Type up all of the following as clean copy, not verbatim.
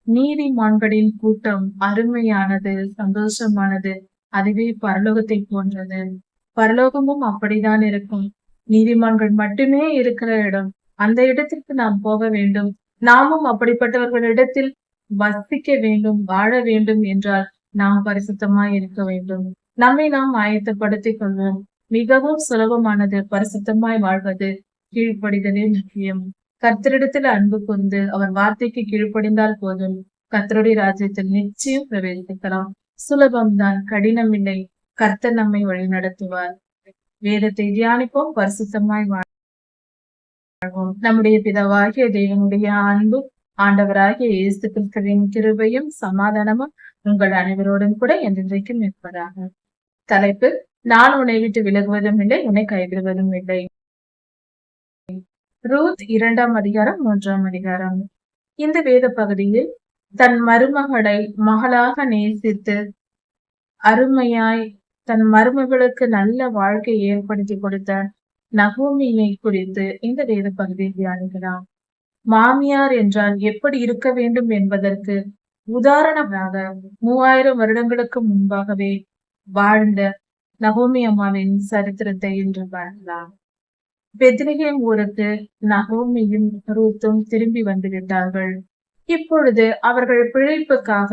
நீதிமான்களின் கூட்டம் அருமையானது, சந்தோஷமானது. அதுவே பரலோகத்தை போன்றது. பரலோகமும் அப்படித்தான் இருக்கும். நீதிமான்கள் மட்டுமே இருக்கிற இடம். அந்த இடத்திற்கு நாம் போக வேண்டும். நாமும் அப்படிப்பட்டவர்களிடத்தில் வசிக்க வேண்டும், வாழ வேண்டும் என்றால் நாம் பரிசுத்தமாய் இருக்க வேண்டும். நம்மை நாம் ஆயத்தப்படுத்திக் கொள்வோம். மிகவும் சுலபமானது பரிசுத்தமாய் வாழ்வது. கீழ்ப்படிதலே முக்கியம். கர்த்தரிடத்தில் அன்பு கூர்ந்து அவர் வார்த்தைக்கு கீழ்ப்படிந்தால் போதும். கர்த்தருடைய ராஜ்யத்தில் நிச்சயம் பிரவேசிக்கலாம். சுலபம்தான், கடினம் இல்லை. கர்த்தர் நம்மை வழி நடத்துவார். வேதத்தை தியானிப்போம், பரிசுத்தமாய் வாழ்வோம். நம்முடைய பிதாவாகிய தேவனுடைய அன்பும் ஆண்டவராகிய இயேசு கிறிஸ்துவின் கிருபையும் சமாதானமும் உங்கள் அனைவரோடும் கூட என்றென்றைக்கும் இருப்பதாக. தலைப்பு: நான் உன்னை விட்டு விலகுவதும் இல்லை, உன்னை கைவிடுவதும் இல்லை. ரூத் 2ஆம் அதிகாரம் 3ஆம் அதிகாரம். இந்த வேத பகுதியில் தன் மருமகளை மகளாக நேசித்து அருமையாய் தன் மருமகளுக்கு நல்ல வாழ்க்கை ஏற்படுத்தி கொடுத்த நகோமியை குறித்து இந்த வேத பகுதியை தியானிக்கலாம். மாமியார் என்றால் எப்படி இருக்க வேண்டும் என்பதற்கு உதாரணமாக 3000 வருடங்களுக்கு முன்பாகவே வாழ்ந்த நகோமி அம்மாவின் சரித்திரத்தை இன்று பார்க்கலாம். பெத்லகேம் ஊருக்கு நகோமியும் ரூத்தும் திரும்பி வந்து விட்டார்கள். இப்பொழுது அவர்கள் பிழைப்புக்காக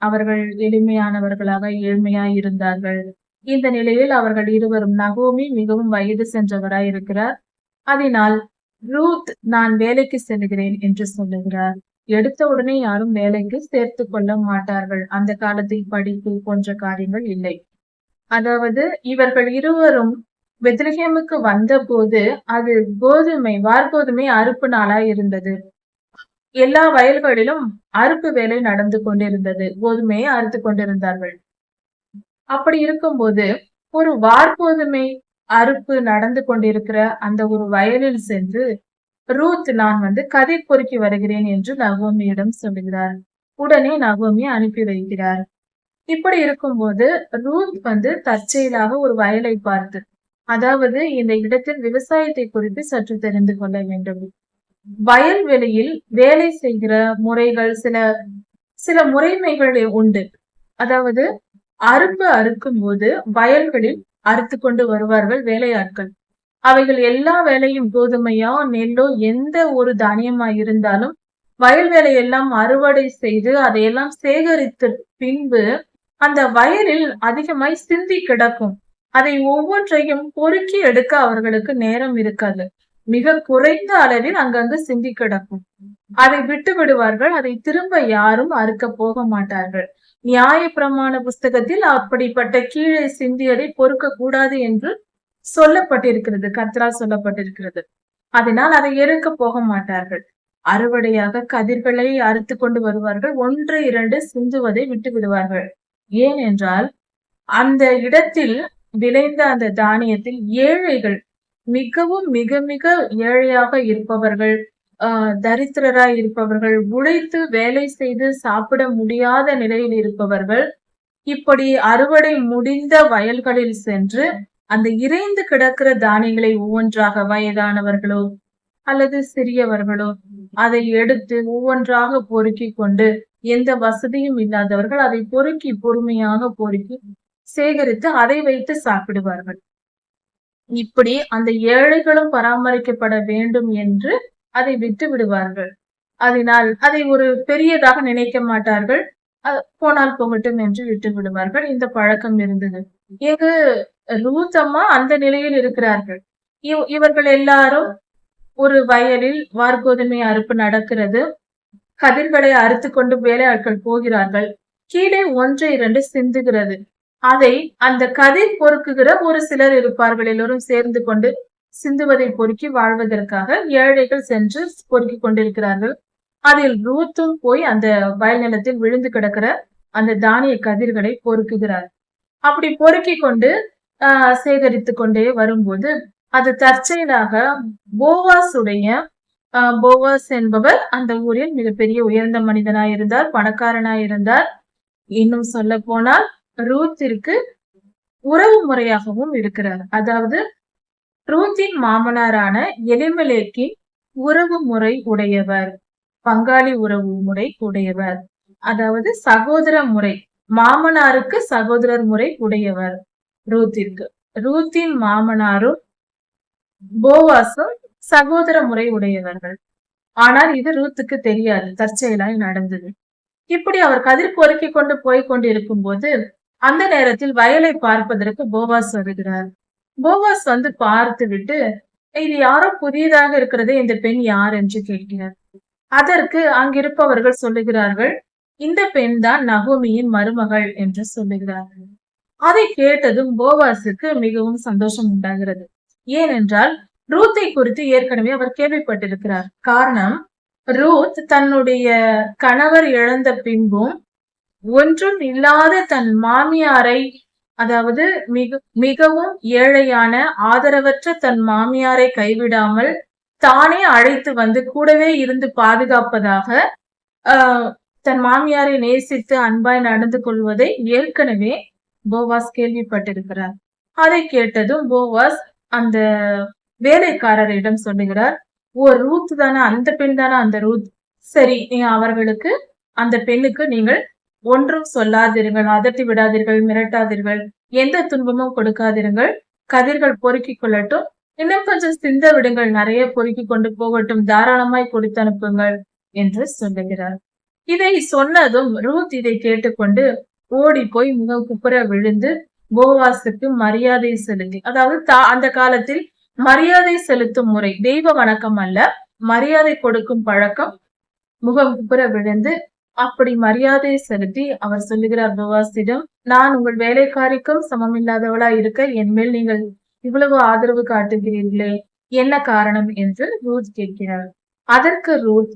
அவர்கள் எளிமையானவர்களாக ஏழ்மையாய் இருந்தார்கள். இந்த நிலையில் அவர்கள் இருவரும், நகோமி மிகவும் வயது சென்றவராய் இருக்கிறார். அதனால் ரூத் நான் வேலைக்கு செல்கிறேன் என்று சொல்லுகிறார். எடுத்த உடனே யாரும் வேலைக்கு சேர்த்து கொள்ள மாட்டார்கள். அந்த காலத்தில் படிப்பு போன்ற காரியங்கள் இல்லை. அதாவது இவர்கள் இருவரும் பெத்லகேமுக்கு வந்த போது அது வார்கோதுமை அறுப்பு நாளா இருந்தது. எல்லா வயல்களிலும் அறுப்பு வேலை நடந்து கொண்டிருந்தது. கோதுமையை அறுத்து கொண்டிருந்தார்கள். அப்படி இருக்கும்போது ஒரு வார்கோதுமை அறுப்பு நடந்து கொண்டிருக்கிற அந்த ஒரு வயலில் சென்று ரூத் நான் கதிர் பொறுக்கி வருகிறேன் என்று நகோமியிடம் சொல்லுகிறார். உடனே நகோமி அனுப்பி வைக்கிறார். இப்படி இருக்கும்போது ரூத் தற்செயலாக ஒரு வயலை பார்த்து, அதாவது இந்த இடத்தில் விவசாயத்தை குறித்து சற்று தெரிந்து கொள்ள வேண்டும். வயல்வெளியில் வேலை செய்கிற முறைகள் சில முறைமைகள் உண்டு. அதாவது அறுப்பு அறுக்கும் போது வயல்களில் அறுத்து கொண்டு வருவார்கள் வேலையாட்கள். அவைகள் எல்லா வேலையும் கோதுமையோ நெல்லோ எந்த ஒரு தானியமா இருந்தாலும் வயல் வேலையெல்லாம் அறுவடை செய்து அதையெல்லாம் சேகரித்த பின்பு அந்த வயலில் அதிகமாய் சிந்தி கிடக்கும். அதை ஒவ்வொன்றையும் பொறுக்கி எடுக்க அவர்களுக்கு நேரம் இருக்காது. மிக குறைந்த அளவில் அங்கங்கு சிந்தி கிடக்கும். அதை விட்டு விடுவார்கள். அதை திரும்ப யாரும் அறுக்க போக மாட்டார்கள். நியாய பிரமாண புஸ்தகத்தில் அப்படிப்பட்ட கீழே சிந்தியதை பொறுக்க கூடாது என்று சொல்லப்பட்டிருக்கிறது, கர்த்தரால் சொல்லப்பட்டிருக்கிறது. அதனால் அதை எடுக்க போக மாட்டார்கள். அறுவடையாக கதிர்களை அறுத்து கொண்டு வருவார்கள். 1, 2 சிந்துவதை விட்டு விடுவார்கள். ஏனென்றால் அந்த இடத்தில் விளைந்த அந்த தானியத்தில் ஏழைகள், மிகவும் மிக மிக ஏழையாக இருப்பவர்கள், தரித்திரராய் இருப்பவர்கள், உழைத்து வேலை செய்து சாப்பிட முடியாத நிலையில் இருப்பவர்கள், இப்படி அறுவடை முடிந்த வயல்களில் சென்று அந்த இறைந்து கிடக்கிற தானியங்களை ஒவ்வொன்றாக, வயதானவர்களோ அல்லது சிறியவர்களோ அதை எடுத்து ஒவ்வொன்றாக பொறுக்கி கொண்டு, எந்த வசதியும் இல்லாதவர்கள் அதை பொறுக்கி பொறுமையாக பொறுக்கி சேகரித்து அதை வைத்து சாப்பிடுவார்கள். இப்படி அந்த ஏழைகளும் பராமரிக்கப்பட வேண்டும் என்று அதை விட்டு விடுவார்கள். அதனால் அதை ஒரு பெரியதாக நினைக்க மாட்டார்கள். போனால் போகட்டும் என்று விட்டு விடுவார்கள். இந்த பழக்கம் இருந்தது. இங்கு ரூத் அம்மா அந்த நிலையில் இருக்கிறார்கள். இவர்கள் எல்லாரும் ஒரு வயலில் வார்கோதுமை அறுப்பு நடக்கிறது. கதிர்களை அறுத்து கொண்டு வேலையாட்கள் போகிறார்கள். கீழே 1, 2 சிந்துகிறது. அதை அந்த கதிர் பொறுக்குகிற ஒரு சிலர் இருப்பார்கள். எல்லோரும் சேர்ந்து கொண்டு சிந்துவதை பொறுக்கி வாழ்வதற்காக ஏழைகள் சென்று பொறுக்கி கொண்டிருக்கிறார்கள். அதில் ரூத்தும் போய் அந்த வயல் நிலத்தில் விழுந்து கிடக்கிற அந்த தானிய கதிர்களை பொறுக்குகிறார். அப்படி பொறுக்கி கொண்டு சேகரித்து கொண்டே வரும்போது அது தற்செயலாக போவாஸ் என்பவர் அந்த ஊரில் மிகப்பெரிய உயர்ந்த மனிதனாய் இருந்தார், பணக்காரனாய் இருந்தார். இன்னும் சொல்ல போனால் ரூத்திற்கு உறவு முறையாகவும் இருக்கிறார். அதாவது ரூத்தின் மாமனாரான எலிமெலேக்கின் உறவு முறை உடையவர், பங்காளி உறவு முறை உடையவர். அதாவது சகோதர முறை, மாமனாருக்கு சகோதரர் முறை உடையவர் ரூத்திற்கு. ரூத்தின் மாமனாரும் போவாசும் சகோதர முறை உடையவர்கள். ஆனால் இது ரூத்துக்கு தெரியாது, தற்செயலாய் நடந்தது. இப்படி அவர் கதிர் பொறுக்கி கொண்டு போய் கொண்டிருக்கும் போது அந்த நேரத்தில் வயலை பார்ப்பதற்கு போவாஸ் வருகிறார். போவாஸ் வந்து பார்த்து விட்டு, இது யாரோ புதியதாக இருக்கிறதே, இந்த பெண் யார் என்று கேட்கிறார். அதற்கு அங்கிருப்பவர்கள் சொல்லுகிறார்கள், இந்த பெண் தான் நகோமியின் மருமகள் என்று சொல்லுகிறார்கள். அதை கேட்டதும் போவாஸுக்கு மிகவும் சந்தோஷம் உண்டாகிறது. ஏனென்றால் ரூத்தை குறித்து ஏற்கனவே அவர் கேள்விப்பட்டிருக்கிறார். காரணம், ரூத் தன்னுடைய கணவர் இழந்த பின்பும் ஒன்றும் இல்லாத தன் மாமியாரை, அதாவது மிகவும் ஏழையான ஆதரவற்ற தன் மாமியாரை கைவிடாமல் தானே அழைத்து வந்து கூடவே இருந்து பாதுகாப்பதாக தன் மாமியாரை நேசித்து அன்பாய் நடந்து கொள்வதை ஏற்கனவே போவாஸ் கேள்விப்பட்டிருக்கிறார். அதை கேட்டதும் போவாஸ் அந்த வேலைக்காரரிடம் சொல்லுகிறார், ஓ ரூத் தானே, அந்த பெண் தானே அந்த ரூத், சரி அவர்களுக்கு, அந்த பெண்ணுக்கு நீங்கள் ஒன்றும் சொல்லாதீர்கள், அதட்டி விடாதீர்கள், மிரட்டாதீர்கள், எந்த துன்பமும் கொடுக்காதீர்கள், கதிர்கள் பொறுக்கிக் கொள்ளட்டும், இன்னும் கொஞ்சம் சிந்த விடுங்கள், நிறைய பொறுக்கி கொண்டு போகட்டும், தாராளமாய் கொடுத்து அனுப்புங்கள் என்று சொல்லுகிறார். இதை சொன்னதும் ரூத் இதை கேட்டுக்கொண்டு ஓடி போய் முக குப்புற விழுந்து போவாஸுக்கு மரியாதை செலுத்தி, அதாவது அந்த காலத்தில் மரியாதை செலுத்தும் முறை தெய்வ வணக்கம் அல்ல, மரியாதை கொடுக்கும் பழக்கம். முகம் குப்புற விழுந்து அப்படி மரியாதை செலுத்தி அவர் சொல்லுகிறார் போவாஸிடம், நான் உங்கள் வேலைக்காரிக்கும் சமமில்லாதவளா இருக்க என் மேல் நீங்கள் இவ்வளவு ஆதரவு காட்டுகிறீர்களே, என்ன காரணம் என்று ரூத் கேட்கிறார். அதற்கு ரூத்,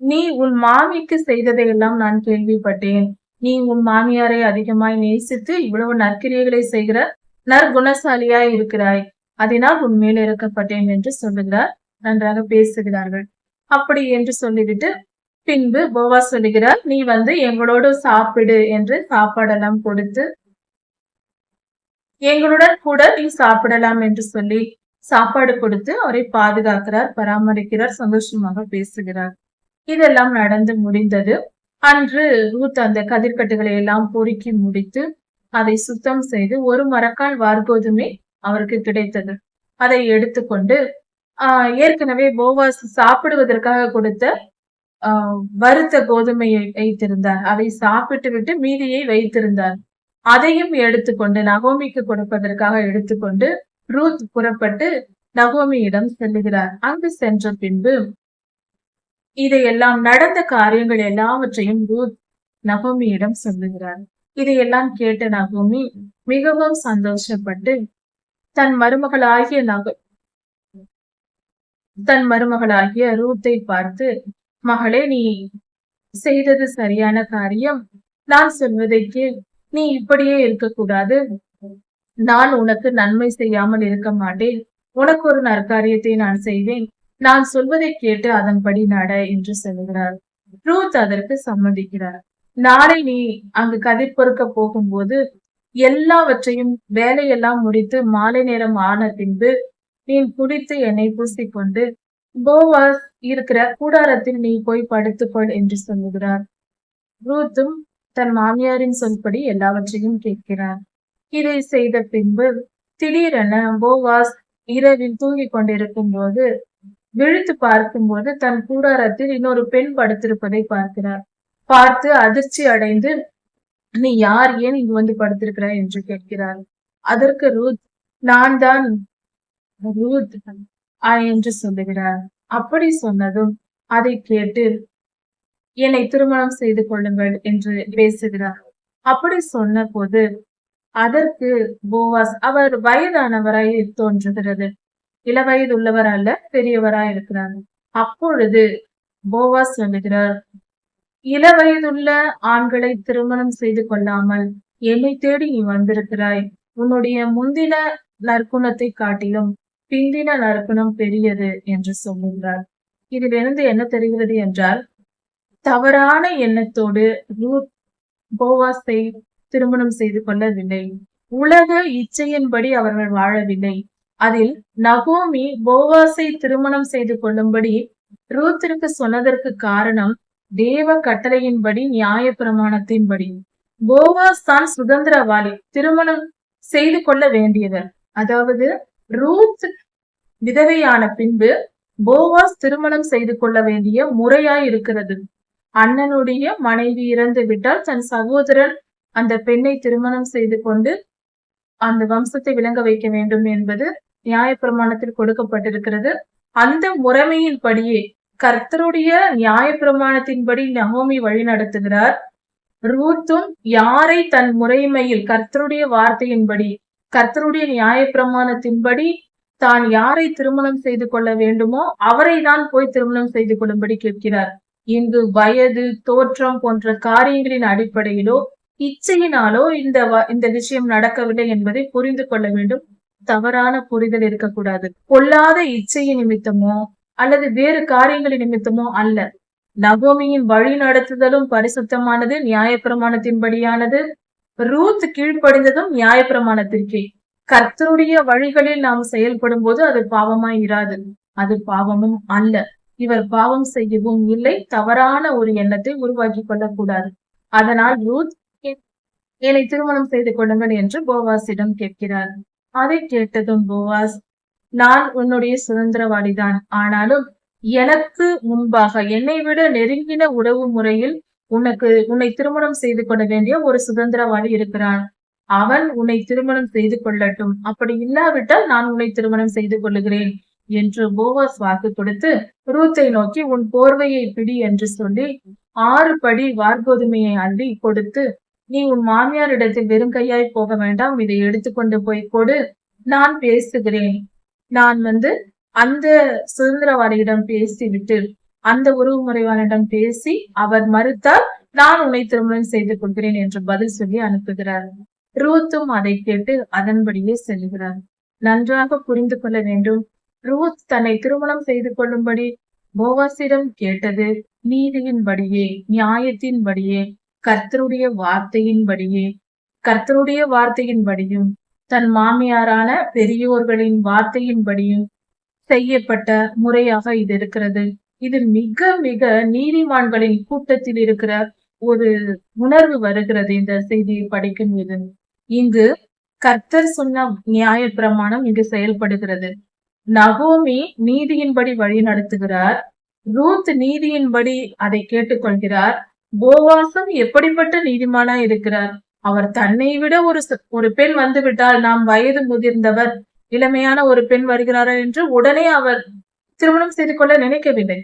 நீ உன் மாமிக்கு செய்ததையெல்லாம் நான் கேள்விப்பட்டேன். நீ உன் மாமியாரை அதிகமாய் நேசித்து இவ்வளவு நற்கிரியைகளை செய்கிற நற்குணசாலியாய் இருக்கிறாய், அதனால் உன் மேல் இறக்கப்பட்டேன் என்று சொல்லுகிறார். நன்றாக பேசுகிறார்கள். அப்படி என்று சொல்லிவிட்டு பின்பு போவாஸ் சொல்லுகிறார், நீ வந்து எங்களோடு சாப்பிடு என்று சாப்பாடெல்லாம் கொடுத்து, எங்களுடன் கூட நீ சாப்பிடலாம் என்று சொல்லி சாப்பாடு கொடுத்து அவரை பாதுகாக்கிறார், பராமரிக்கிறார், சந்தோஷமாக பேசுகிறார். இதெல்லாம் நடந்து முடிந்தது. அன்று ரூத் அந்த கதிர்கட்டுகளை எல்லாம் பொறுக்கி முடித்து அதை சுத்தம் செய்து ஒரு மரக்கால் வார்கோதுமை அவருக்கு கிடைத்தது. அதை எடுத்துக்கொண்டு ஏற்கனவே போவாஸ் சாப்பிடுவதற்காக கொடுத்த வறுத்த கோதுமையை வைத்திருந்தார். அதை சாப்பிட்டு விட்டு மீதியை வைத்திருந்தார். அதையும் எடுத்துக்கொண்டு நகோமிக்கு கொடுப்பதற்காக எடுத்துக்கொண்டு ரூத் புறப்பட்டு நகோமியிடம் செல்லுகிறார். அங்கு சென்ற பின்பு இதையெல்லாம் நடந்த காரியங்கள் எல்லாவற்றையும் ரூத் நகோமியிடம் சொல்லுகிறார். இதையெல்லாம் கேட்ட நகோமி மிகவும் சந்தோஷப்பட்டு தன் மருமகளாகிய ரூத்தை பார்த்து, மகளே, நீ செய்தது சரியான காரியம், நான் சொல்வதை கேள், நீ இப்படியே இருக்கக்கூடாது, நான் உனக்கு நன்மை செய்யாமல் இருக்க மாட்டேன், உனக்கு ஒரு நற்காரியத்தை நான் செய்வேன், நான் சொல்வதை கேட்டு அதன்படி நட என்று சொல்லுகிறார். ரூத் அதற்கு சம்மதிக்கிறார். நாளை நீ அங்கு கதிர் பொறுக்க போகும்போது எல்லாவற்றையும் வேலையெல்லாம் முடித்து மாலை நேரம் ஆன பின்பு நீ குடித்து எண்ணெய் பூசிக்கொண்டு போவாஸ் இருக்கிற கூடாரத்தில் நீ போய் படுத்துக்கொள் என்று சொல்லுகிறார். ரூத்தும் தன் மாமியாரின் சொல்படி எல்லாவற்றையும் கேட்கிறார். இதை செய்த பின்பு திடீரென போவாஸ் இரவில் தூங்கிக் கொண்டிருக்கும் போது விழித்து பார்க்கும்போது தன் கூடாரத்தில் இன்னொரு பெண் படுத்திருப்பதை பார்க்கிறார். பார்த்து அதிர்ச்சி அடைந்து, நீ யார், ஏன் இங்கு வந்து படுத்திருக்கிறாய் என்று கேட்கிறார். அதற்கு ரூத், நான் தான் ரூத் என்று சொல்லுகிறார். அப்படி சொன்னதும் அதை கேட்டு என்னை திருமணம் செய்து கொள்ளுங்கள் என்று பேசுகிறார். அப்படி சொன்ன போது அதற்கு போவாஸ், அவர் வயதானவராய் தோன்றுகிறது, இளவயது உள்ளவர் அல்ல, பெரியவராய் இருக்கிறார். அப்பொழுது போவாஸ் சொல்லுகிறார், இளவயதுள்ள ஆண்களை திருமணம் செய்து கொள்ளாமல் என்னை தேடி நீ வந்திருக்கிறாய், உன்னுடைய முந்தின நற்குணத்தை காட்டிலும் பிந்தின நற்குணம் பெரியது என்று சொல்லுகிறார். இதிலிருந்து என்ன தெரிகிறது என்றால், தவறான எண்ணத்தோடு ரூத் போவாஸை திருமணம் செய்து கொள்ளவில்லை. உலக இச்சையின்படி அவர்கள் வாழவில்லை. அதில் நகோமி போவாஸை திருமணம் செய்து கொள்ளும்படி ரூத்திற்கு சொன்னதற்கு காரணம், தேவ கட்டளையின்படி, நியாய பிரமாணத்தின்படி. போவாஸ் தான் சுதந்திரவாளி, திருமணம் செய்து கொள்ள வேண்டியவர். அதாவது ரூத் விதவையான பின்பு போவாஸ் திருமணம் செய்து கொள்ள வேண்டிய முறையாய் இருக்கிறது. அண்ணனுடைய மனைவி இறந்து விட்டால் தன் சகோதரன் அந்த பெண்ணை திருமணம் செய்து கொண்டு அந்த வம்சத்தை விளங்க வைக்க வேண்டும் என்பது நியாயப்பிரமாணத்தில் கொடுக்கப்பட்டிருக்கிறது. அந்த முறைமையின்படியே கர்த்தருடைய நியாயப்பிரமாணத்தின்படி நகோமி வழி நடத்துகிறார். ரூத்தும் யாரை தன் முறைமையில் கர்த்தருடைய வார்த்தையின்படி, கர்த்தருடைய நியாயப்பிரமாணத்தின்படி தான் யாரை திருமணம் செய்து கொள்ள வேண்டுமோ அவரை தான் போய் திருமணம் செய்து கொள்ளும்படி கேட்கிறார். இங்கு வயது, தோற்றம் போன்ற காரியங்களின் அடிப்படையிலோ இச்சையினாலோ இந்த விஷயம் நடக்கவில்லை என்பதை புரிந்து கொள்ள வேண்டும். தவறான புரிதல் இருக்கக்கூடாது. பொல்லாத இச்சையின் நிமித்தமோ அல்லது வேறு காரியங்களின் நிமித்தமோ அல்ல. நகோமியின் வழி நடத்துதலும் பரிசுத்தமானது, நியாயப்பிரமாணத்தின்படியானது. ரூத் கீழ்ப்படிந்ததும் நியாயப்பிரமாணத்திற்கே. கர்த்தருடைய வழிகளில் நாம் செயல்படும் போது அது பாவமாய் இராது. அது பாவமும் அல்ல. இவர் பாவம் செய்யவும் இல்லை, தவறான ஒரு எண்ணத்தை உருவாக்கி கொள்ளக்கூடாது. அதனால் ரூத் என்னை திருமணம் செய்து கொள்ளுங்கள் என்று போவாஸிடம் கேட்கிறார். அதை கேட்டதும் போவாஸ், நான் உன்னுடைய சுதந்திரவாளிதான், ஆனாலும் எனக்கு முன்பாக என்னை விட நெருங்கின உறவு முறையில் உன்னை திருமணம் செய்து கொள்ள வேண்டிய ஒரு சுதந்திரவாளி இருக்கிறான். அவன் உன்னை திருமணம் செய்து கொள்ளட்டும், அப்படி இல்லாவிட்டால் நான் உன்னை திருமணம் செய்து கொள்ளுகிறேன் என்று போவாஸ் வாக்கு கொடுத்து ரூத்தை நோக்கி, உன் போர்வையை பிடி என்று சொல்லி 6 படி வார்கோதுமையை அள்ளி கொடுத்து, நீ உன் மாமியாரிடத்தில் வெறும் கையாய் போக வேண்டாம், இதை எடுத்துக்கொண்டு போய் கொடு, நான் பேசுகிறேன். நான் அந்த சுதந்திரவாதியிடம் பேசிவிட்டு அந்த உறவு முறைவானிடம் பேசி அவர் மறுத்தால் நான் உன்னை திருமணம் செய்து கொள்கிறேன் என்று பதில் சொல்லி அனுப்புகிறார். ரூத்தும் அதை கேட்டு அதன்படியே செல்கிறார். நன்றாக புரிந்து கொள்ள வேண்டும். ரூத் தன்னை திருமணம் செய்து கொள்ளும்படி போவாசிடம் கேட்டது நீதியின்படியே, நியாயத்தின்படியே, கர்த்தருடைய வார்த்தையின்படியும் தன் மாமியாரான பெரியோர்களின் வார்த்தையின்படியும் செய்யப்பட்ட முறையாக இது இருக்கிறது. இது மிக மிக நீதிமான்களின் கூட்டத்தில் இருக்கிற ஒரு உணர்வு வருகிறது. இந்த செய்தியை படிக்கும் போது இங்கு கர்த்தர் சொன்ன நியாய பிரமாணம் இங்கு செயல்படுகிறது. நகோமி நீதியின்படி வழி நடத்துகிறார். ரூத் நீதியின்படி அதை கேட்டுக்கொள்கிறார். போவாசும் எப்படிப்பட்ட நீதிமானா இருக்கிறார். அவர் தன்னை விட ஒரு பெண் வந்துவிட்டால், நாம் வயது முதிர்ந்தவர், இளமையான ஒரு பெண் வருகிறாரா என்று உடனே அவர் திருமணம் செய்து கொள்ள நினைக்கவில்லை.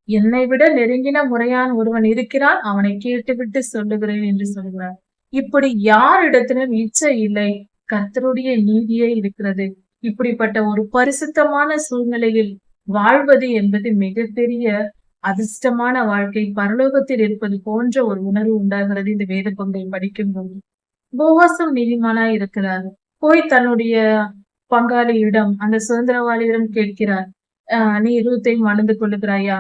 என்னை விட நெருங்கின முறையான ஒருவன் இருக்கிறான், அவனை கேட்டுவிட்டு சொல்லுகிறேன் என்று சொல்கிறார். இப்படி யாரிடத்திலும் இச்சை இல்லை, கர்த்தருடைய நீதியே இருக்கிறது. இப்படிப்பட்ட ஒரு பரிசுத்தமான சூழ்நிலையில் வாழ்வது என்பது மிகப்பெரிய அதிர்ஷ்டமான வாழ்க்கை. பரலோகத்தில் இருப்பது போன்ற ஒரு உணர்வு உண்டாகிறது இந்த வேத பங்கை படிக்கும் போது. போவாசும் நீதிமானாய் இருக்கிறார். போய் தன்னுடைய பங்காளியிடம், அந்த சுதந்திரவாளியிடம் கேட்கிறார், நீ ரூத்தை மணந்து கொள்ளுகிறாயா,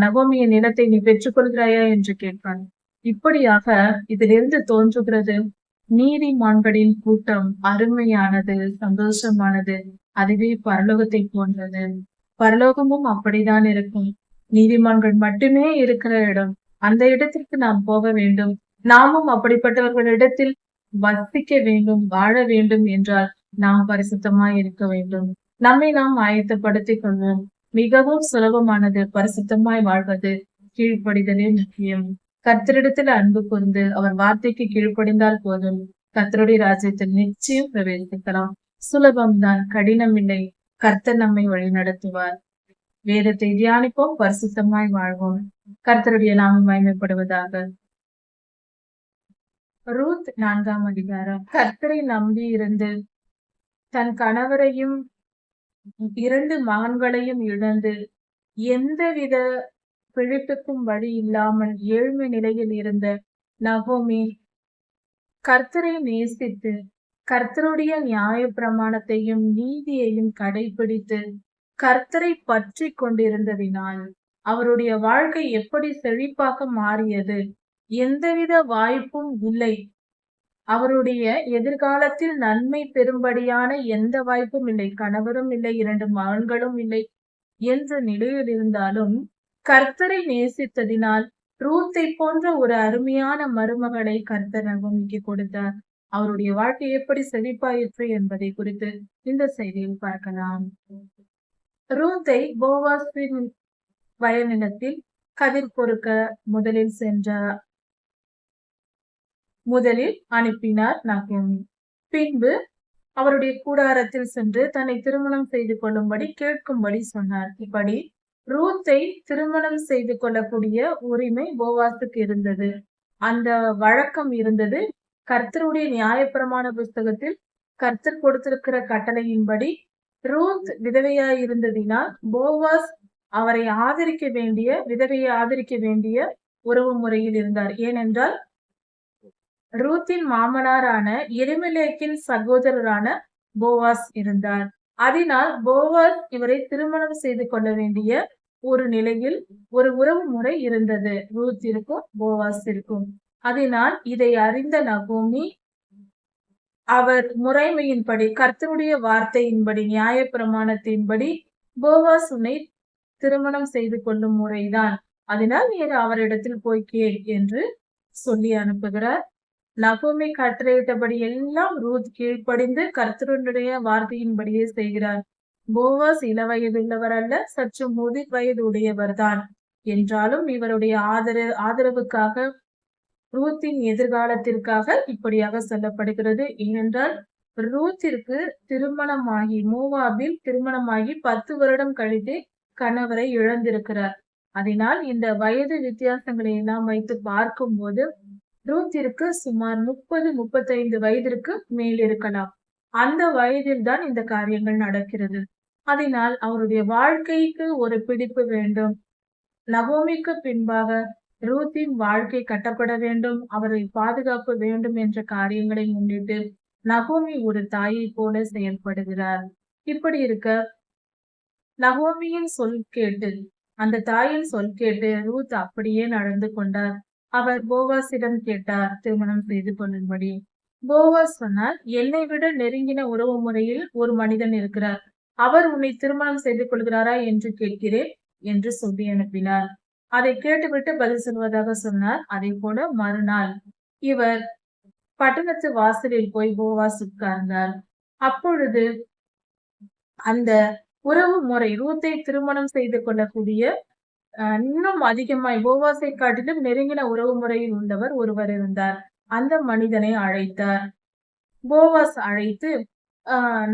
நகோமியின் நிலத்தை நீ பெற்றுக் கொள்கிறாயா என்று கேட்பான். இப்படியாக இதிலிருந்து தோன்றுகிறது, நீதிமான்களின் கூட்டம் அருமையானது, சந்தோஷமானது, அதுவே பரலோகத்தை போன்றது. பரலோகமும் அப்படித்தான் இருக்கும். நீதிமான்கள் மட்டுமே இருக்கிற இடம். அந்த இடத்திற்கு நாம் போக வேண்டும். நாமும் அப்படிப்பட்டவர்களிடத்தில் வசிக்க வேண்டும், வாழ வேண்டும் என்றால் நாம் பரிசுத்தமாய் இருக்க வேண்டும். நம்மை நாம் ஆயத்தப்படுத்திக் கொள்வோம். மிகவும் சுலபமானது பரிசுத்தமாய் வாழ்வது. கீழ்ப்படிதலே முக்கியம். கர்த்தரிடத்தில் அன்பு கூர்ந்து அவர் வார்த்தைக்கு கீழ்ப்படிந்தால் போதும். கர்த்தருடைய ராஜ்யத்தில் நிச்சயம் பிரவேசிக்கலாம். சுலபம்தான், கடினம் இல்லை. கர்த்தர் நம்மை வழி நடத்துவார். வேதத்தை தியானிப்போம், பரிசுத்தமாய் வாழ்வோம். கர்த்தருடைய நாமம் மகிமைப்படுவதாக. ரூத் 4ஆம் அதிகாரம். கர்த்தரை நம்பி இருந்து தன் கணவரையும் 2 மகன்களையும் இழந்து எந்தவித பிழைப்புக்கும் வழி இல்லாமல் ஏழ்மை நிலையில் இருந்த நகோமி கர்த்தரை நேசித்து கர்த்தருடைய நியாய பிரமாணத்தையும் நீதியையும் கடைபிடித்து கர்த்தரை பற்றி கொண்டிருந்ததினால் அவருடைய வாழ்க்கை எப்படி செழிப்பாக மாறியது. எந்தவித வாய்ப்பும் இல்லை. அவருடைய எதிர்காலத்தில் நன்மை பெறும்படியான எந்த வாய்ப்பும் இல்லை. கணவரும் இல்லை, 2 மகன்களும் இல்லை என்ற நிலையில் இருந்தாலும் கர்த்தரை நேசித்ததினால் ரூத்தை போன்ற ஒரு அருமையான மருமகளை கர்த்தர் நகோமிக்கு கொடுத்தார். அவருடைய வாழ்க்கை எப்படி செழிப்பாயிற்று என்பதை குறித்து இந்த செய்தியில் பார்க்கலாம். ரூத்தை போவாஸின் வயல்நிலத்தில் கதிர் பொறுக்க முதலில் அனுப்பினார் நகோமி. பின்பு அவருடைய கூடாரத்தில் சென்று தன்னை திருமணம் செய்து கொள்ளும்படி கேட்கும்படி சொன்னார். இப்படி ரூத்தை திருமணம் செய்து கொள்ளக்கூடிய உரிமை போவாஸுக்கு இருந்தது. அந்த வழக்கம் இருந்தது. கர்த்தருடைய நியாயப்பிரமாண புஸ்தகத்தில் கர்த்தர் கொடுத்திருக்கிற கட்டளையின்படி ரூத் விதவையாய் இருந்ததினால் போவாஸ் அவரை விதவையை ஆதரிக்க வேண்டிய உறவு முறையில் இருந்தார். ஏனென்றால் ரூத்தின் மாமனாரான எலிமெலேக்கின் சகோதரரான போவாஸ் இருந்தார். அதனால் போவாஸ் இவரை திருமணம் செய்து கொள்ள வேண்டிய ஒரு நிலையில் ஒரு உறவு முறை இருந்தது ரூத்திற்கும் போவாஸிற்கும். அதனால் இதை அறிந்த நகோமி அவர் முறைமையின்படி, கர்த்தருடைய வார்த்தையின்படி, நியாய பிரமாணத்தின்படி போவாஸ் உன்னை திருமணம் செய்து கொள்ளும் முறைதான், அதனால் நீர் அவரிடத்தில் போய் கேள் என்று சொல்லி அனுப்புகிறார். நகோமி கட்டளையிட்டபடி எல்லாம் ரூத் கீழ்ப்படிந்து கர்த்தருடைய வார்த்தையின்படியே செய்கிறார். போவாஸ் இளவயதுள்ளவர் அல்ல, சற்று முதிர் வயது உடையவர் தான். என்றாலும் இவருடைய ஆதரவுக்காக, ரூத்தின் எதிர்காலத்திற்காக இப்படியாக சொல்லப்படுகிறது. ஏனென்றால் ரூத்திற்கு திருமணமாகி மோவாபில் திருமணமாகி 10 வருடம் கழித்து கணவரை இழந்திருக்கிறார். அதனால் இந்த வயது வித்தியாசங்களை எல்லாம் வைத்து பார்க்கும் போது ரூத்திற்கு சுமார் 30-35 வயதிற்கு மேல் இருக்கலாம். அந்த வயதில் தான் இந்த காரியங்கள் நடக்கிறது. அதனால் அவருடைய வாழ்க்கைக்கு ஒரு பிடிப்பு வேண்டும். நகோமிக்கு பின்பாக ரூத்தின் வாழ்க்கை கட்டப்பட வேண்டும், அவரை பாதுகாக்க வேண்டும் என்ற காரியங்களை முன்னிட்டு நகோமி ஒரு தாயை போல செயல்படுகிறார். இப்படி இருக்க நகோமியின் சொல் கேட்டு, அந்த தாயின் சொல் கேட்டு ரூத் அப்படியே நடந்து கொண்டார். அவர் போவாஸிடம் கேட்டார் திருமணம் செய்து கொள்ளும்படி. போவாஸ் சொன்னார், என்னை விட நெருங்கின உறவு முறையில் ஒரு மனிதன் இருக்கிறார், அவர் உன்னை திருமணம் செய்து கொள்கிறாரா என்று கேட்கிறேன் என்று சொல்லி அனுப்பினார். அதை கேட்டுவிட்டு பதில் சொல்வதாக சொன்னார். அதே போல மறுநாள் இவர் பட்டணத்து வாசலில் போய் போவாஸ் உட்கார்ந்தார். அப்பொழுது அந்த உறவு முறை, ரூத்தை திருமணம் செய்து கொள்ளக்கூடிய இன்னும் அதிகமாய் போவாஸை காட்டிலும் நெருங்கின உறவு முறையில் உள்ளவர் ஒருவர் இருந்தார். அந்த மனிதனை அழைத்தார். போவாஸ் அழைத்து,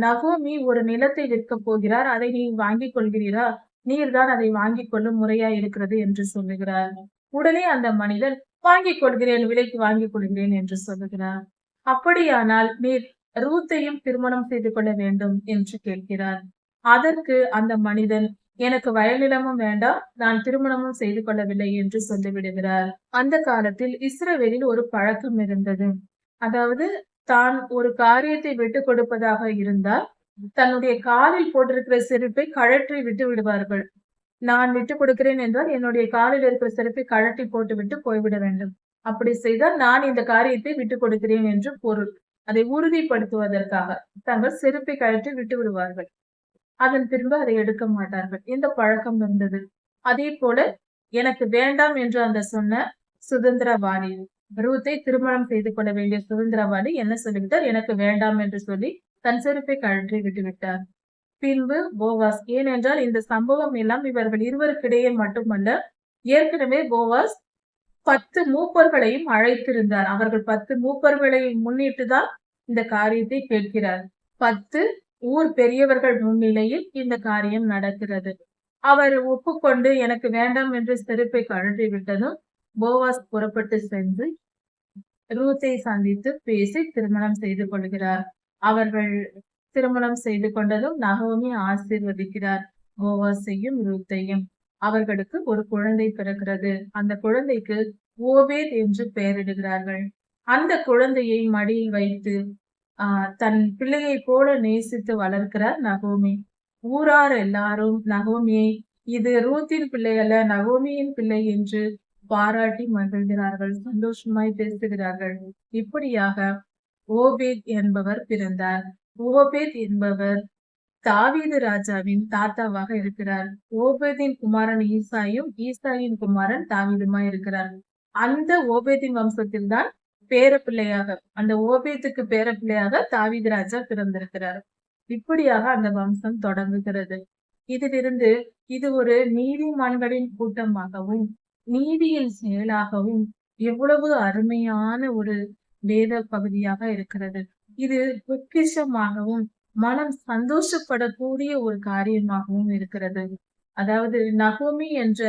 நகோமி ஒரு நிலத்தை விற்க போகிறார், அதை நீ வாங்கிக் கொள்கிறீரா? நீர்தான் அதை வாங்கிக் கொள்ளும் முறையா இருக்கிறது என்று சொல்லுகிறார். உடனே அந்த மனிதன் வாங்கிக் கொள்கிறேன், விலைக்கு வாங்கிக் கொள்கிறேன் என்று சொல்லுகிறார். அப்படியானால் நீர் ரூத்தையும் திருமணம் செய்து கொள்ள வேண்டும் என்று கேட்கிறார். அதற்கு அந்த மனிதன், எனக்கு வயல் நிலமும் வேண்டாம், நான் திருமணமும் செய்து கொள்ளவில்லை என்று சொல்லிவிடுகிறார். அந்த காலத்தில் இஸ்ரவேலில் ஒரு பழக்கம் இருந்தது. அதாவது தான் ஒரு காரியத்தை விட்டு கொடுப்பதாக இருந்தால் தன்னுடைய காலில் போட்டிருக்கிற செருப்பை கழற்றி விட்டு விடுவார்கள். நான் விட்டு கொடுக்கிறேன் என்றால் என்னுடைய காலில் இருக்கிற செருப்பை கழட்டி போட்டு விட்டு போய்விட வேண்டும். அப்படி செய்தால் நான் இந்த காரியத்தை விட்டு கொடுக்கிறேன் என்று பொருள். அதை உறுதிப்படுத்துவதற்காக தங்கள் செருப்பை கழற்றி விட்டு விடுவார்கள். அதன் பின்பு அதை எடுக்க மாட்டார்கள். இந்த பழக்கம் இருந்தது. அதே போல எனக்கு வேண்டாம் என்று அந்த சொன்ன சுதந்திரவாளி, ரூத்தை திருமணம் செய்து கொள்ள வேண்டிய சுதந்திரவாளி என்ன சொல்லிவிட்டார்? எனக்கு வேண்டாம் என்று சொல்லி தன் செருப்பை கழற்றி விட்டுவிட்டார். பின்பு போவாஸ், ஏனென்றால் இந்த சம்பவம் எல்லாம் இவர்கள் இருவருக்கிடையே மட்டுமல்ல, ஏற்கனவே போவாஸ் 10 மூப்பர்களையும் அழைத்திருந்தார். அவர்கள் 10 மூப்பர்களை முன்னிட்டுதான் இந்த காரியத்தை கேட்கிறார். 10 ஊர் பெரியவர்கள் முன்னிலையில் இந்த காரியம் நடக்கிறது. அவர் ஒப்புக்கொண்டு எனக்கு வேண்டாம் என்று செருப்பை கழற்றி விட்டதும் போவாஸ் புறப்பட்டு சென்று ரூத்தை சந்தித்து பேசி திருமணம் செய்து கொள்கிறார். அவர்கள் திருமணம் செய்து கொண்டதும் நகோமி ஆசீர்வதிக்கிறார் போவாஸையும் ரூத்தையும். அவர்களுக்கு ஒரு குழந்தை பிறக்கிறது. அந்த குழந்தைக்கு ஓபேத் என்று பெயரிடுகிறார்கள். அந்த குழந்தையை மடியில் வைத்து தன் பிள்ளையை போல நேசித்து வளர்க்கிறார் நகோமி. ஊரார் எல்லாரும் நகோமியை, இது ரூத்தின் பிள்ளை அல்ல, நகோமியின் பிள்ளை என்று பாராட்டி மகிழ்கிறார்கள், சந்தோஷமாய் பேசுகிறார்கள். இப்படியாக ஓபேத் என்பவர் பிறந்தார். ஓபேத் என்பவர் தாவீது ராஜாவின் தாத்தாவாக இருக்கிறார். ஓபேதின் குமாரன் ஈசாயும், ஈசாயின் குமாரன் தாவீதுமாய் இருக்கிறார். அந்த ஓபேதின் வம்சத்தில் தான் பேரப்பிள்ளையாக, அந்த ஓபேத்துக்கு பேரப்பிள்ளையாக தாவீது ராஜா பிறந்திருக்கிறார். இப்படியாக அந்த வம்சம் தொடங்குகிறது. இதிலிருந்து இது ஒரு நீதிமான்களின் கூட்டமாகவும் நீதியின் செயலாகவும் எவ்வளவு அருமையான ஒரு வேத பகுதியாக இருக்கிறது. இது பொக்கிஷமாகவும் மனம் சந்தோஷப்படக்கூடிய ஒரு காரியமாகவும் இருக்கிறது. அதாவது நகோமி என்ற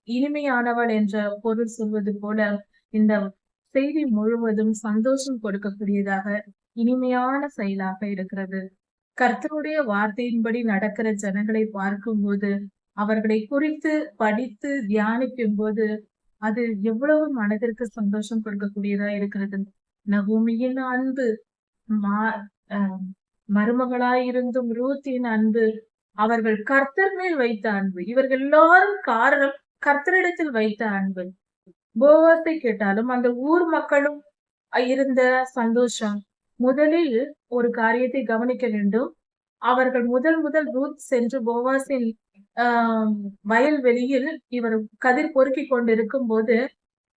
இனிமையானவள் என்ற பொருள் சொல்வது போல இந்த செய்தி முழுவதும் சந்தோஷம் கொடுக்கக்கூடியதாக இனிமையான செயலாக இருக்கிறது. கர்த்தருடைய வார்த்தையின்படி நடக்கிற ஜனங்களை பார்க்கும்போது, அவர்களை குறித்து படித்து தியானிக்கும் போது அது எவ்வளவு மனதிற்கு சந்தோஷம் கொடுக்கக்கூடியதா இருக்கிறது. நகோமியின் அன்பு, மருமகளாயிருந்தும் ரூத்தின் அன்பு, அவர்கள் கர்த்தர் மேல் வைத்த அன்பு, இவர்கள் எல்லாரும் காரணம் கர்த்தரிடத்தில் வைத்த அன்பு. போவாசை கேட்டாலும் அந்த ஊர் மக்களும் இருந்த சந்தோஷம். முதலில் ஒரு காரியத்தை கவனிக்க வேண்டும். அவர்கள் முதல் ரூத் சென்று போவாசின் வயல்வெளியில் இவர் கதிர் பொறுக்கி கொண்டிருக்கும் போது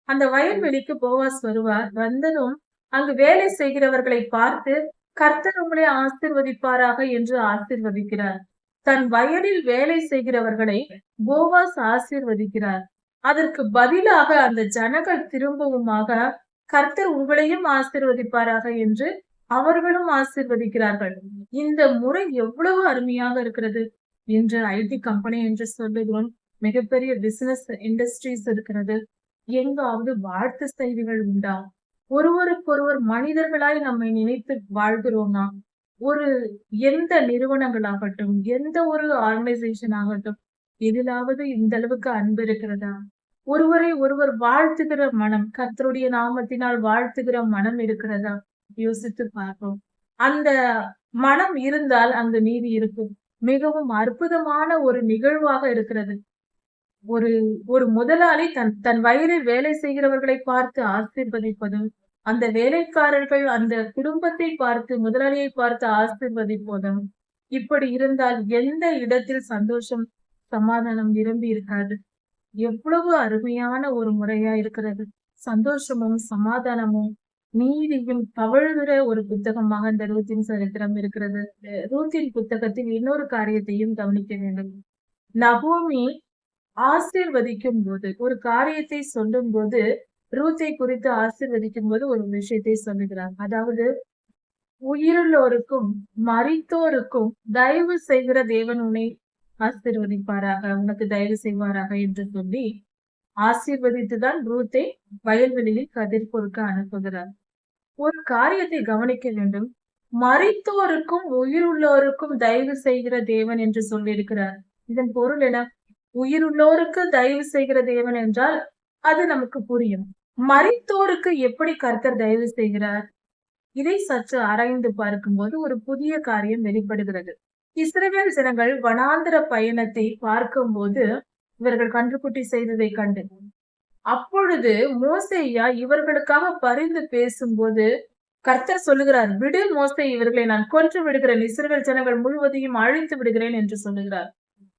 அந்த வயல்வெளிக்கு போவாஸ் வருவார். வந்ததும் அங்கு வேலை செய்கிறவர்களை பார்த்து கர்த்தர் உங்களை ஆசீர்வதிப்பாராக என்று ஆசீர்வதிக்கிறார். தன் வயலில் வேலை செய்கிறவர்களை போவாஸ் ஆசீர்வதிக்கிறார். அதற்கு பதிலாக அந்த ஜனங்கள் திரும்பவுமாக கர்த்தர் உங்களையும் ஆசீர்வதிப்பாராக என்று அவர்களும் ஆசீர்வதிக்கிறார்கள். இந்த முறை எவ்வளவு அருமையாக இருக்கிறது. இன்று ஐடி கம்பெனி என்று சொல்லுகிறோம், மிகப்பெரிய பிசினஸ் இண்டஸ்ட்ரீஸ் இருக்கிறது. எங்காவது வாழ்த்து செய்திகள் உண்டா? ஒருவருக்கொருவர் மனிதர்களாய் நம்மை நினைத்து வாழ்கிறோம்னா, ஒரு எந்த நிறுவனங்களாகட்டும், எந்த ஒரு ஆர்கனைசேஷன் ஆகட்டும், எதிலாவது இந்த அளவுக்கு அன்பு இருக்கிறதா? ஒருவரை ஒருவர் வாழ்த்துகிற மனம், கர்த்தருடைய நாமத்தினால் வாழ்த்துகிற மனம் இருக்கிறதா? யோசித்து பார்ப்போம். அந்த மனம் இருந்தால் அங்கு நீதி இருக்கும். மிகவும் அற்புதமான ஒரு நிகழ்வாக இருக்கிறது. ஒரு ஒரு முதலாளி தன் வயலில் வேலை செய்கிறவர்களை பார்த்து ஆசீர்வதிப்பதும், அந்த வேலைக்காரர்கள் அந்த குடும்பத்தை பார்த்து முதலாளியை பார்த்து ஆசீர்வதிப்பதும், இப்படி இருந்தால் எந்த இடத்தில் சந்தோஷம் சமாதானம் நிரம்பி இருக்காது. எவ்வளவு அருமையான ஒரு முறையா இருக்கிறது. சந்தோஷமும் சமாதானமும் நீதியும் தவழ்கிற ஒரு புத்தகமாக இந்த ரூத்தின் சரித்திரம் இருக்கிறது. ரூத்தின் புத்தகத்தில் இன்னொரு காரியத்தையும் கவனிக்க வேண்டும். நகோமி ஆசீர்வதிக்கும் போது, ஒரு காரியத்தை சொல்லும் போது, ரூத்தை குறித்து ஆசீர்வதிக்கும் போது ஒரு விஷயத்தை சொல்லுகிறார். அதாவது உயிருள்ளோருக்கும் மரித்தோருக்கும் தயவு செய்கிற தேவன் உன்னை ஆசீர்வதிப்பாராக, உனக்கு தயவு செய்வாராக என்று சொல்லி ஆசீர்வதித்துதான் ரூத்தை வயல்வெளியில் கதிர் பொறுக்க அனுப்புகிறார். ஒரு காரியத்தை கவனிக்க வேண்டும். மரித்தோருக்கும் உயிருள்ளோருக்கும் தயவு செய்கிற தேவன் என்று சொல்லியிருக்கிறார். இதன் பொருள் என்ன? உயிருள்ளோருக்கு தயவு செய்கிற தேவன் என்றால் அது நமக்கு புரியும். மரித்தோருக்கு எப்படி கர்த்தர் தயவு செய்கிறார்? இதை சற்று ஆராய்ந்து பார்க்கும்போது ஒரு புதிய காரியம் வெளிப்படுகிறது. இஸ்ரவேல் ஜனங்கள் வனாந்திர பயணத்தை பார்க்கும்போது இவர்கள் கன்றுக்குட்டி செய்ததை கண்டு, அப்பொழுது மோசேயா இவர்களுக்காக பரிந்து பேசும்போது கர்த்தர் சொல்லுகிறார், விடு மோசே, இவர்களை நான் கொன்று விடுகிறேன், இஸ்ரவேல் ஜனங்கள் முழுவதையும் அழித்து விடுகிறேன் என்று சொல்லுகிறார்.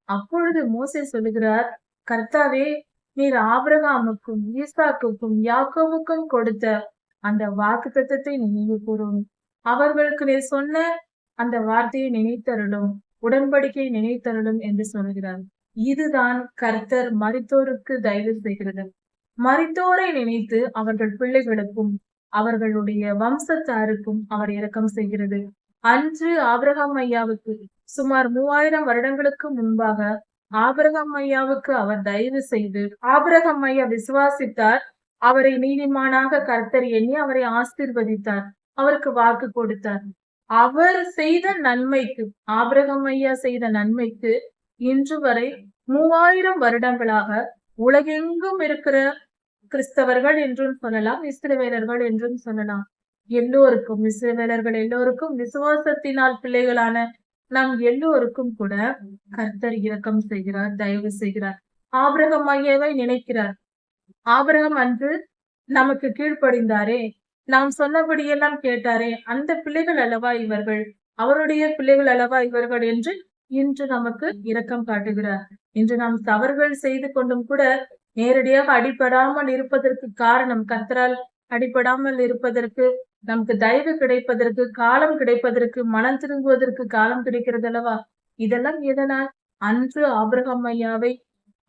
அப்பொழுது மோசே சொல்லுகிறார், கர்த்தாவே, நீர் ஆபிரகாமுக்கும் ஈசாக்குக்கும் யாக்கோவுக்கும் கொடுத்த அந்த வாக்குத்தத்தத்தை நினைவு கூறும். அவர்களுக்கு நீர் சொன்ன அந்த வார்த்தையை நினைத்தருளும், உடன்படிக்கையை நினைத்தருளும் என்று சொல்கிறார். இதுதான் கர்த்தர் மரித்தோருக்கு தயவு செய்கிறது. மரித்தோரை நினைத்து அவர்கள் பிள்ளைகளுக்கும் அவர்களுடைய வம்சத்தாருக்கும் அவர் இரக்கம் செய்கிறது. அன்று ஆபிரகாம் ஐயாவுக்கு சுமார் 3000 வருடங்களுக்கு முன்பாக ஆபிரகாம் ஐயாவுக்கு அவர் தயவு செய்து, ஆபிரகாம் ஐயா விசுவாசித்தார், அவரை நீதிமானாக கர்த்தர் எண்ணி அவரை ஆசீர்வதித்தார், அவருக்கு வாக்கு கொடுத்தார். அவர் செய்த நன்மைக்கு, ஆபிரகாம் ஐயா செய்த நன்மைக்கு இன்று வரை 3000 வருடங்களாக உலகெங்கும் இருக்கிற கிறிஸ்தவர்கள் என்றும் சொல்லலாம், இஸ்ரவேலர்கள் என்றும் சொல்லலாம், எல்லோருக்கும், இஸ்ரவேலர்கள் எல்லோருக்கும், விசுவாசத்தினால் பிள்ளைகளான நாம் எல்லோருக்கும் கூட கர்த்தர் இரக்கம் செய்கிறார், தயவு செய்கிறார். ஆபிரகாம் ஐயாவை நினைக்கிறார். ஆபிரகாம் அன்று நமக்கு கீழ்ப்படிந்தாரே, நாம் சொன்னபடியெல்லாம் கேட்டாரே, அந்த பிள்ளைகள் அல்லவா இவர்கள். அவருடைய பிள்ளைகள் அல்லவா இவர்கள் என்று இன்று நமக்கு இரக்கம் காட்டுகிறார். இன்று நாம் தவறுகள் செய்து கொண்டும் கூட நேரடியாக அடிபடாமல் இருப்பதற்கு காரணம், கர்த்தரால் அடிபடாமல் இருப்பதற்கு, நமக்கு தயவு கிடைப்பதற்கு, காலம் கிடைப்பதற்கு, மனம் திரும்புவதற்கு காலம் கிடைக்கிறது அல்லவா? இதெல்லாம் எதனால்? அன்று ஆபிரகாம் ஐயாவை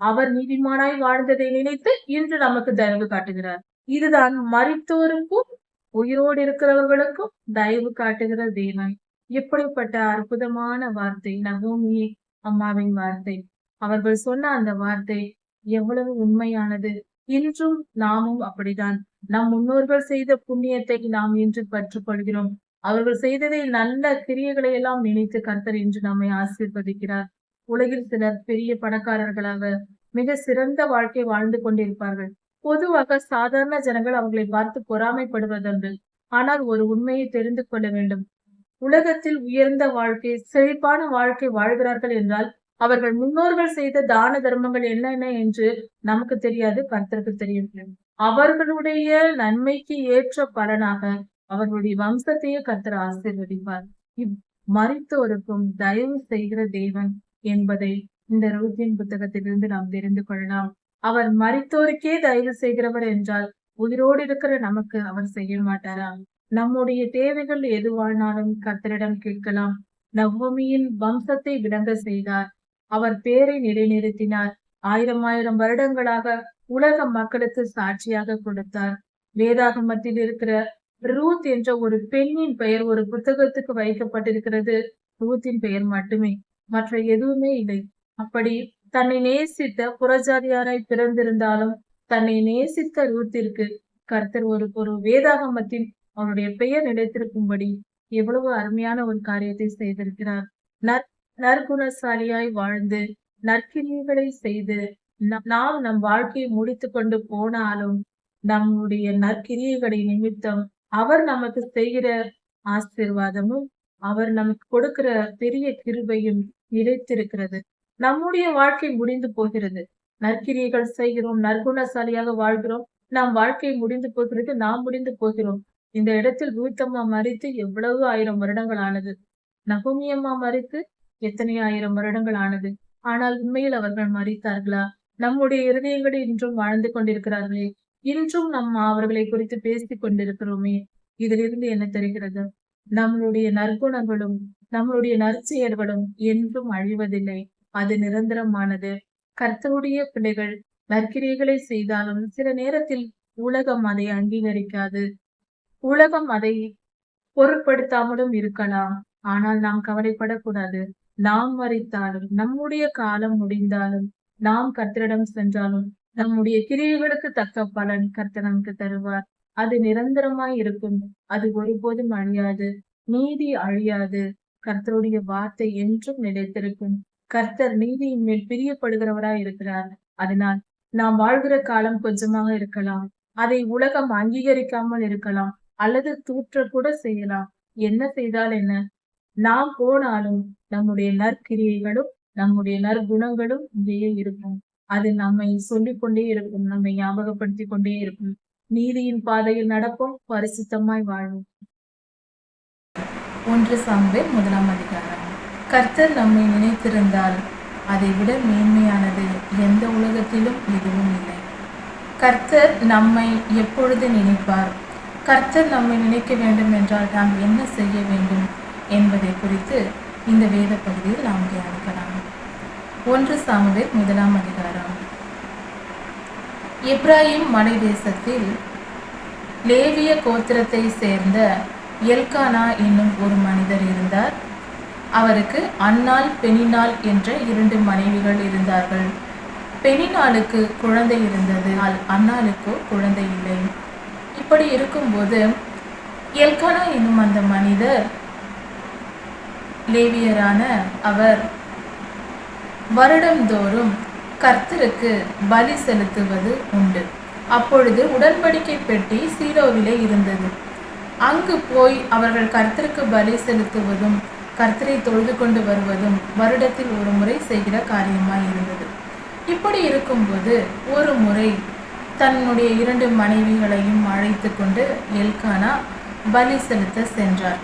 அவர் நீதிமானாய் வாழ்ந்ததை நினைத்து இன்று நமக்கு தயவு காட்டுகிறார். இதுதான் மரித்தோருக்கும் உயிரோடு இருக்கிறவர்களுக்கும் தயவு காட்டுகிற தேவன். இப்படிப்பட்ட அற்புதமான வார்த்தை நகோமி அம்மாவின் வார்த்தை. அவர்கள் சொன்ன அந்த வார்த்தை எவ்வளவு உண்மையானது. இன்றும் நாமும் அப்படிதான். நம் முன்னோர்கள் செய்த புண்ணியத்தை நாம் இன்று கற்றுக்கொள்கிறோம். அவர்கள் செய்ததை நல்ல கிரியைகளை எல்லாம் நினைத்து கர்த்தர் இன்று நம்மை ஆசீர்வதிக்கிறார். உலகில் சிலர் பெரிய பணக்காரர்களாக மிக சிறந்த வாழ்க்கை வாழ்ந்து கொண்டிருப்பார்கள். பொதுவாக சாதாரண ஜனங்கள் அவர்களை பார்த்து பொறாமைப்படுவதுண்டு. ஆனால் ஒரு உண்மையை தெரிந்து கொள்ள வேண்டும். உலகத்தில் உயர்ந்த வாழ்க்கை, செழிப்பான வாழ்க்கை வாழ்கிறார்கள் என்றால் அவர்கள் முன்னோர்கள் செய்த தான தர்மங்கள் என்னென்ன என்று நமக்கு தெரியாது, கர்த்தருக்கு தெரியும். அவர்களுடைய நன்மைக்கு ஏற்ற பலனாக அவர்களுடைய வம்சத்தையே கர்த்தர் ஆசீர்வதிப்பார். மரித்தோருக்கும் தயவு செய்கிற தேவன் என்பதை இந்த ரூத்தின் புத்தகத்திலிருந்து நாம் தெரிந்து கொள்ளலாம். அவர் மரித்தோருக்கே தயவு செய்கிறவர் என்றால் உயிரோடு இருக்கிற நமக்கு அவர் செய்ய மாட்டாரா? நம்முடைய தேவைகள் எதுவானாலும் கர்த்தரிடம் கேட்கலாம். நகோமியின் வம்சத்தை விளங்க செய்தார். அவர் பேரை நிலைநிறுத்தினார். 1000 வருடங்களாக உலக மக்களுக்கு சாட்சியாக கொடுத்தார். வேதாகமத்தில் இருக்கிற ரூத் என்ற ஒரு பெண்ணின் பெயர் ஒரு புத்தகத்துக்கு வைக்கப்பட்டிருக்கிறது. ரூத்தின் பெயர் மட்டுமே, மற்ற எதுவுமே இல்லை. அப்படி தன்னை நேசித்த புறஜாதியாராய் பிறந்திருந்தாலும் தன்னை நேசித்த ரூத்திற்கு கர்த்தர் ஒரு வேதாகமத்தில் அவருடைய பெயர் நிலைத்திருக்கும்படி எவ்வளவு அருமையான ஒரு காரியத்தை செய்திருக்கிறார். நற்குணசாலியாய் வாழ்ந்து நற்கிரியைகளை செய்து நாம் நம் வாழ்க்கையை முடித்து கொண்டு போனாலும் நம்முடைய நற்கிரியைகளை நிமித்தம் அவர் நமக்கு செய்கிற ஆசீர்வாதமும் அவர் நமக்கு கொடுக்கிற பெரிய கிருபையும் நிலைத்திருக்கிறது. நம்முடைய வாழ்க்கை முடிந்து போகிறது. நற்கிரியைகள் செய்கிறோம், நற்குணசாலியாக வாழ்கிறோம், நாம் வாழ்க்கை முடிந்து போகிறது, நாம் முடிந்து போகிறோம். இந்த இடத்தில் ரூத்தம்மா மரித்து எவ்வளவு 1000 வருடங்கள் ஆனது. நகோமி அம்மா மரித்து எத்தனை 1000 வருடங்கள் ஆனது. ஆனால் உண்மையில் அவர்கள் மரித்தார்களா? நம்முடைய இருதயங்களில் இன்றும் வாழ்ந்து கொண்டிருக்கிறார்களே, இன்றும் நம்ம அவர்களை குறித்து பேசிக் கொண்டிருக்கிறோமே. இதிலிருந்து என்ன தெரிகிறது? நம்மளுடைய நற்குணங்களும் நம்மளுடைய நற்செயல்களும் என்றும் அழிவதில்லை. அது நிரந்தரமானது. கர்த்தருடைய பிள்ளைகள் நற்கிரியைகளை செய்தாலும் சில நேரத்தில் உலகம் அதை அங்கீகரிக்காது. உலகம் அதை பொருட்படுத்தாமலும் இருக்கலாம். ஆனால் நாம் கவலைப்படக்கூடாது. நாம் மரித்தாலும், நம்முடைய காலம் முடிந்தாலும், நாம் கர்த்தரிடம் சென்றாலும் நம்முடைய கிரியைகளுக்கு தக்க பலன் கர்த்தர் நமக்கு தருவார். அது நிரந்தரமாய் இருக்கும். அது ஒருபோதும் அழியாது. நீதி அழியாது. கர்த்தருடைய வார்த்தை என்றும் நிலைத்திருக்கும். கர்த்தர் நீதியின் மேல் பிரியப்படுகிறவராய் இருக்கிறார். அதனால் நாம் வாழ்கிற காலம் கொஞ்சமாக இருக்கலாம். அதை உலகம் அங்கீகரிக்காமல் இருக்கலாம், அல்லது தூற்ற கூட செய்யலாம். என்ன செய்தால் என்ன? நாம் போனாலும் நம்முடைய நற்கிரியைகளும் நம்முடைய நற்குணங்களும் இங்கேயே இருக்கும். அது நம்மை சொல்லிக் கொண்டே இருக்கும், நம்மை ஞாபகப்படுத்தி கொண்டே இருக்கும். நீதியின் பாதையில் நடப்போம், பரிசுத்தமாய் வாழ்வோம். 1 சாமுவேல் 1ஆம் அதிகாரம். கர்த்தர் நம்மை நினைத்திருந்தால் அதை விட மேன்மையானது எந்த உலகத்திலும் எதுவும் இல்லை. கர்த்தர் நம்மை எப்பொழுது நினைப்பார்? கர்த்தர் நம்மை நினைக்க வேண்டும் என்றால் நாம் என்ன செய்ய வேண்டும் என்பதை குறித்து இந்த வேத பகுதியில் நாம் தியானிக்கலாம். 1 சாமுவேல் 1ஆம் அதிகாரம். எப்ராயிம் மலை தேசத்தில் லேவிய கோத்திரத்தை சேர்ந்த எல்கானா என்னும் ஒரு மனிதர் இருந்தார். அவருக்கு அன்னாள், பெனினாள் என்ற 2 மனைவிகள் இருந்தார்கள். பெனினாளுக்கு குழந்தை இருந்தது, அன்னாளுக்கோ குழந்தை இல்லை. இப்படி இருக்கும்போது எல்கானா என்னும் அந்த மனிதர், லேவியரான அவர், வருடந்தோறும் கர்த்தருக்கு பலி செலுத்துவது உண்டு. அப்பொழுது உடன்படிக்கை பெட்டி சீலோவிலே இருந்தது. அங்கு போய் அவர்கள் கர்த்தருக்கு பலி செலுத்துவதும் கர்த்தரை தொழுது கொண்டு வருவதும் வருடத்தில் ஒரு முறை செய்கிற காரியமாய் இருந்தது. இப்படி இருக்கும்போது ஒரு முறை தன்னுடைய 2 மனைவிகளையும் அழைத்து கொண்டு எல்கானா பலி செலுத்த சென்றார்.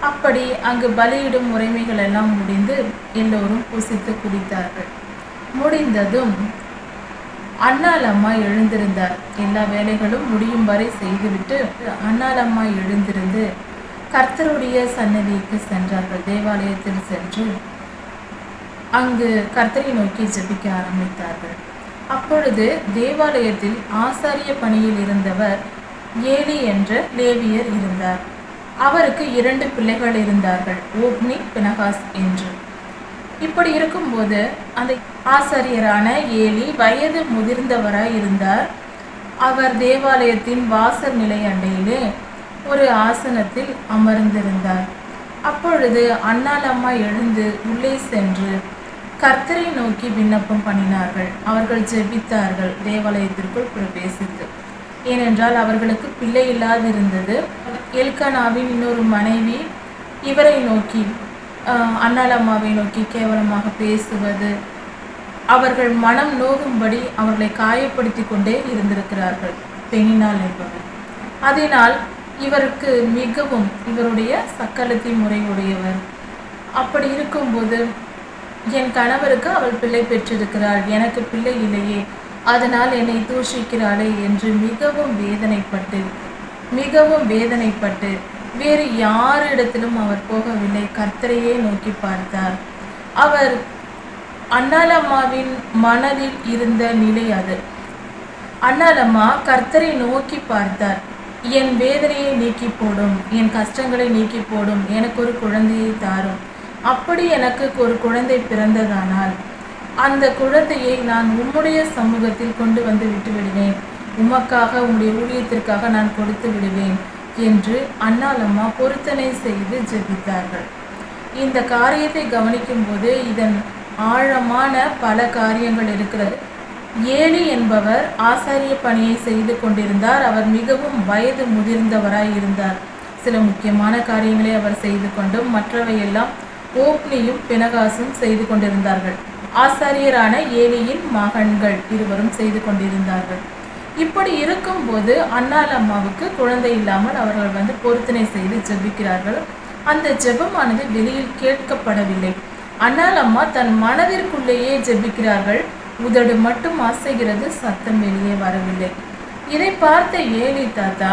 அப்படி அங்கு பலியிடும் முறைமைகள் எல்லாம் முடிந்து எல்லோரும் புசித்து குடித்தார்கள். முடிந்ததும் அன்னாள் அம்மா எழுந்திருந்தார். எல்லா வேலைகளும் முடியும் வரை செய்துவிட்டு அன்னாள் அம்மா எழுந்திருந்து கர்த்தருடைய சன்னதிக்கு சென்றார்கள். தேவாலயத்தில் சென்று அங்கு கர்த்தரை நோக்கி ஜெபிக்க ஆரம்பித்தார்கள். அப்பொழுது தேவாலயத்தில் ஆசாரிய பணியில் இருந்தவர் ஏலி என்ற லேவியர் இருந்தார். அவருக்கு 2 பிள்ளைகள் இருந்தார்கள், ஓப்னி, பினகாஸ் என்று. இப்படி இருக்கும்போது அந்த ஆசாரியரான ஏலி வயது முதிர்ந்தவராய் இருந்தார். அவர் தேவாலயத்தின் வாசல் நிலை அண்டையிலே ஒரு ஆசனத்தில் அமர்ந்திருந்தார். அப்பொழுது அன்னாள் அம்மா எழுந்து உள்ளே சென்று கர்த்தரை நோக்கி விண்ணப்பம் பண்ணினார்கள். அவர்கள் ஜெபித்தார்கள் தேவாலயத்திற்குள் பிரவேசித்து. ஏனென்றால் அவர்களுக்கு பிள்ளை இல்லாதிருந்தது. எல்கானாவின் இன்னொரு மனைவி இவரை நோக்கி, அன்னாள் அம்மாவை நோக்கி கேவலமாக பேசுவது, அவர்கள் மனம் நோகும்படி அவர்களை காயப்படுத்தி கொண்டே இருந்திருக்கிறார்கள் பெனினாள் என்பவர். அதனால் இவருக்கு மிகவும், இவருடைய சக்கலத்தின் முறை உடையவர். அப்படி இருக்கும்போது என் கணவருக்கு அவள் பிள்ளை பெற்றிருக்கிறாள், எனக்கு பிள்ளை இல்லையே, அதனால் என்னை தூஷிக்கிறாளே என்று மிகவும் வேதனைப்பட்டு வேறு யாரிடத்திலும் அவர் போகவில்லை, கர்த்தரையே நோக்கி பார்த்தார். அவர் அன்னாள் அம்மாவின் மனதில் இருந்த நிலை அது. அன்னாள் அம்மா கர்த்தரை நோக்கி பார்த்தார். என் வேதனையை நீக்கி போடும், என் கஷ்டங்களை நீக்கி போடும், எனக்கு ஒரு குழந்தையை தாரும். அப்படி எனக்கு ஒரு குழந்தை பிறந்ததானால் அந்த குழந்தையை நான் உம்முடைய சமூகத்தில் கொண்டு வந்து விட்டு விடுவேன், உமக்காக, உம்முடைய ஊழியத்திற்காக நான் கொடுத்து விடுவேன் என்று அன்னாள் அம்மா பொருத்தனை செய்து ஜெபித்தார்கள். இந்த காரியத்தை கவனிக்கும் போது இதன் ஆழமான பல காரியங்கள் இருக்கிறது. ஏலி என்பவர் ஆசாரிய பணியை செய்து கொண்டிருந்தார். அவர் மிகவும் வயது முதிர்ந்தவராய் இருந்தார். சில முக்கியமான காரியங்களை அவர் செய்து கொண்டும் மற்றவையெல்லாம் ஓப்னியும் பினகாசும் செய்து கொண்டிருந்தார்கள். ஆசாரியரான ஏலியின் மகன்கள் இருவரும் செய்து கொண்டிருந்தார்கள். இப்படி இருக்கும்போது அன்னாள் அம்மாவுக்கு குழந்தை இல்லாமல் அவர்கள் வந்து பொருத்தனை செய்து ஜெபிக்கிறார்கள். அந்த ஜெபமானது வெளியில் கேட்கப்படவில்லை. அன்னாள் அம்மா தன் மனதிற்குள்ளேயே ஜெபிக்கிறார்கள். உதடு மட்டும் அசைகிறது, சத்தம் வெளியே வரவில்லை. இதை பார்த்த ஏலி தாத்தா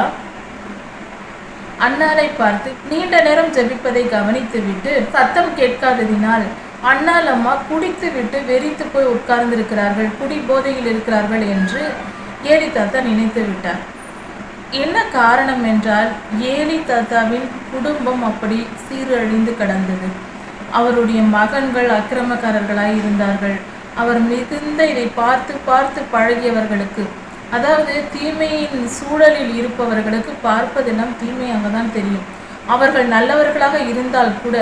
அன்னாளை பார்த்து நீண்ட நேரம் ஜெபிப்பதை கவனித்துவிட்டு, சத்தம் கேட்காததினால் அன்னாள் அம்மா குடித்து விட்டு வெறித்து போய் உட்கார்ந்திருக்கிறார்கள், குடி போதையில் இருக்கிறார்கள் என்று ஏலி தாத்தா நினைத்து விட்டார். என்ன காரணம் என்றால், ஏலி தாத்தாவின் குடும்பம் அப்படி சீரழிந்து கிடந்தது. அவருடைய மகன்கள் அக்கிரமக்காரர்களாய் இருந்தார்கள். அவர் மிகுந்த இதை பார்த்து பார்த்து பழகியவர்களுக்கு, அதாவது தீமையின் சூழலில் இருப்பவர்களுக்கு பார்ப்பதெல்லாம் தீமையாக தான் தெரியும். அவர்கள் நல்லவர்களாக இருந்தால் கூட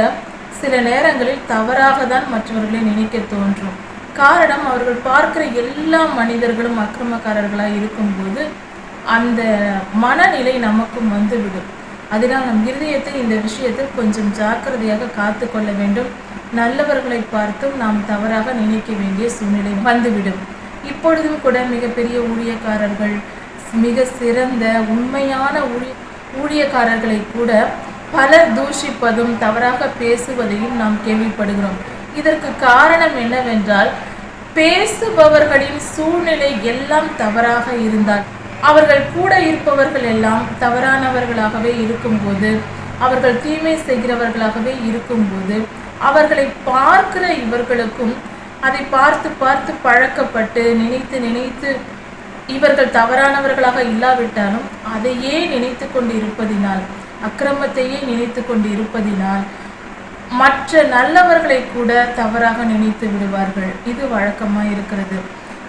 சில நேரங்களில் தவறாக தான் மற்றவர்களை நினைக்க தோன்றும். காரணம், அவர்கள் பார்க்கிற எல்லா மனிதர்களும் அக்கிரமக்காரர்களாக இருக்கும்போது அந்த மனநிலை நமக்கும் வந்துவிடும். அதனால் நம் இருதயத்தை இந்த விஷயத்தில் கொஞ்சம் ஜாக்கிரதையாக காத்து கொள்ள வேண்டும். நல்லவர்களை பார்த்தும் நாம் தவறாக நினைக்க வேண்டிய சூழ்நிலை வந்துவிடும். இப்பொழுதும் கூட மிகப்பெரிய ஊழியக்காரர்கள், மிக சிறந்த உண்மையான ஊழியக்காரர்களை கூட பலர் தூஷிப்பதும் தவறாக பேசுவதையும் நாம் கேள்விப்படுகிறோம். இதற்கு காரணம் என்னவென்றால், பேசுபவர்களின் சூழ்நிலை எல்லாம் தவறாக இருந்தால், அவர்கள் கூட இருப்பவர்கள் எல்லாம் தவறானவர்களாகவே இருக்கும்போது, அவர்கள் தீமை செய்கிறவர்களாகவே இருக்கும்போது, அவர்களை பார்க்கிற இவர்களுக்கும் அதை பார்த்து பார்த்து பழக்கப்பட்டு நினைத்து இவர்கள் தவறானவர்களாக இல்லாவிட்டாலும் அதையே நினைத்து கொண்டு இருப்பதினால், அக்கிரமத்தையே நினைத்து கொண்டு இருப்பதினால் மற்ற நல்லவர்களை கூட தவறாக நினைத்து விடுவார்கள். இது வழக்கமாக இருக்கிறது.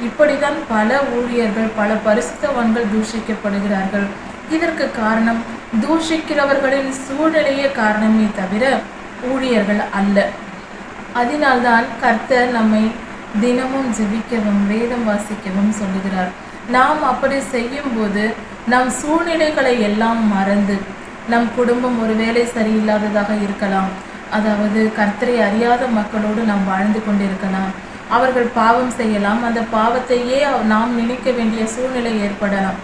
இப்படிதான் பல ஊழியர்கள், பல பரிசுத்தவான்கள் தூஷிக்கப்படுகிறார்கள். இதற்கு காரணம் தூஷிக்கிறவர்களின் சூழ்நிலையே காரணமே தவிர ஊழியர்கள் அல்ல. அதனால்தான் கர்த்தர் நம்மை தினமும் ஜெபிக்கவும் வேதம் வாசிக்கவும் சொல்லுகிறார். நாம் அப்படி செய்யும்போது நம் சூழ்நிலைகளை எல்லாம் மறந்து, நம் குடும்பம் ஒருவேளை சரியில்லாததாக இருக்கலாம், அதாவது கர்த்தரை அறியாத மக்களோடு நாம் வாழ்ந்து கொண்டிருக்கலாம், அவர்கள் பாவம் செய்யலாம், அந்த பாவத்தையே நாம் நினைக்க வேண்டிய சூழ்நிலை ஏற்படலாம்.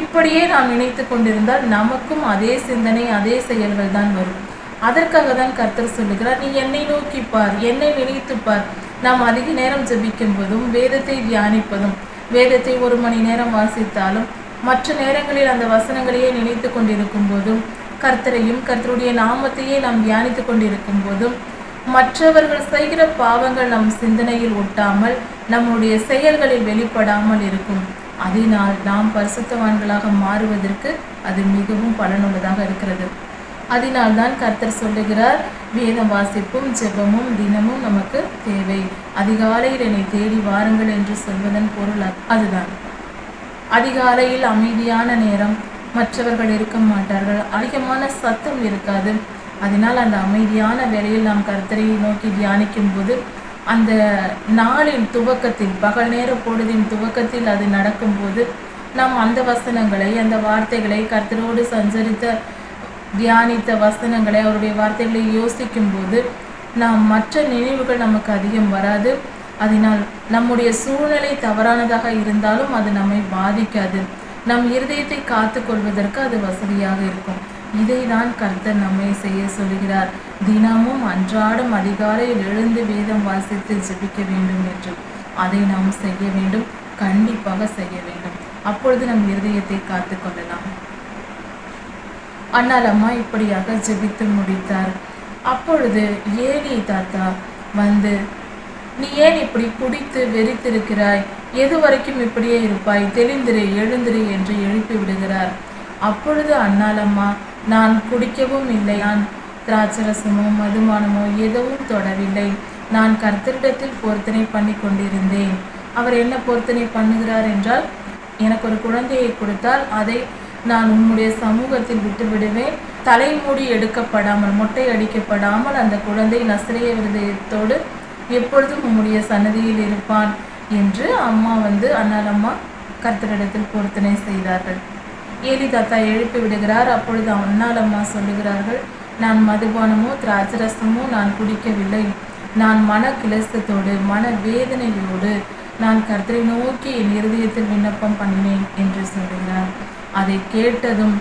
இப்படியே நாம் நினைத்து கொண்டிருந்தால் நமக்கும் அதே சிந்தனை, அதே செயல்கள் தான் வரும். அதற்காக தான் கர்த்தர் சொல்லுகிறார், நீ என்னை நோக்கி பார், என்னை நினைத்து பார். நாம் அதிக நேரம் ஜெபிக்கும் போதும் வேதத்தை தியானிப்பதும், வேதத்தை 1 மணி நேரம் வாசித்தாலும் மற்ற நேரங்களில் அந்த வசனங்களையே நினைத்து கொண்டிருக்கும் போதும், கர்த்தரையும் கர்த்தருடைய நாமத்தையே நாம் தியானித்து கொண்டிருக்கும் போதும், மற்றவர்கள் செய்கிற பாவங்கள் நம் சிந்தனையில் ஒட்டாமல் நம்முடைய செயல்களில் வெளிப்படாமல் இருக்கும். அதனால் நாம் பரிசுத்தவான்களாக மாறுவதற்கு அது மிகவும் பலனுள்ளதாக இருக்கிறது. அதனால்தான் கர்த்தர் சொல்லுகிறார், வேதம் வாசிப்பும் ஜெபமும் தினமும் நமக்கு தேவை. அதிகாலையில் என்னை தேடி வாருங்கள் என்று சொல்வதன் பொருள் அதுதான். அதிகாலையில் அமைதியான நேரம், மற்றவர்கள் இருக்க மாட்டார்கள், அதிகமான சத்தம் இருக்காது. அதனால் அந்த அமைதியான வேளையில் நாம் கர்த்தரை நோக்கி தியானிக்கும் போது அந்த நாளின் துவக்கத்தில், பகல் நேர பொழுதின் துவக்கத்தில் அது நடக்கும்போது நாம் அந்த வசனங்களை, அந்த வார்த்தைகளை, கர்த்தரோடு சஞ்சரித்த தியானித்த வசனங்களை, அவருடைய வார்த்தைகளை யோசிக்கும் போது நாம் மற்ற நினைவுகள் நமக்கு அதிகம் வராது. அதனால் நம்முடைய சூழ்நிலை தவறானதாக இருந்தாலும் அது நம்மை பாதிக்காது. நம் இருதயத்தை காத்து கொள்வதற்கு அது வசதியாக இருக்கும். இதை தான் கர்த்தர் நம்மை செய்ய சொல்கிறார். தினமும் அன்றாடம் அதிகாலையில் எழுந்து வேதம் வாசித்து ஜெபிக்க வேண்டும் என்று. அதை நாம் செய்ய வேண்டும், கண்டிப்பாக செய்ய வேண்டும். அப்பொழுது நம் இருதயத்தை காத்து கொள்ளலாம். அண்ணால் அம்மா இப்படியாக ஜெபித்து முடித்தார். அப்பொழுது ஏலி தாத்தா வந்து, நீ ஏன் இப்படி குடித்து வெறித்திருக்கிறாய்? எது வரைக்கும் இப்படியே இருப்பாய்? தெளிந்திரு, எழுந்திரு என்று எழுப்பி விடுகிறார். அப்பொழுது அண்ணாலம்மா, நான் குடிக்கவும் இல்லை, நான் திராட்சரசமோ மதுபானமோ எதுவும் தொடவில்லை. நான் கர்த்தரிடத்தில் பொருத்தனை பண்ணி கொண்டிருந்தேன். அவர் என்ன பொருத்தனை பண்ணுகிறார் என்றால், எனக்கு ஒரு குழந்தையை கொடுத்தால் அதை நான் உன்னுடைய சமூகத்தில் விட்டு விடுவேன். தலைமூடி எடுக்கப்படாமல், மொட்டை அடிக்கப்படாமல் அந்த குழந்தை நசரேய விருதத்தோடு எப்பொழுதும் உம்முடைய சன்னதியில் இருப்பான் என்று அம்மா அண்ணாலம்மா கர்த்தரிடத்தில் பொருத்தனை செய்தார்கள். ஏலி தாத்தா எழுப்பி விடுகிறார். அப்பொழுது அண்ணாலம்மா சொல்லுகிறார்கள், நான் மதுபானமோ திராட்சரசமோ நான் குடிக்கவில்லை. நான் மன கிளேசத்தோடு, மன வேதனையோடு நான் கர்த்தரை நோக்கி என் இருதயத்தில் விண்ணப்பம் பண்ணினேன் என்று சொல்லுகிறார். அதை கேட்டதும்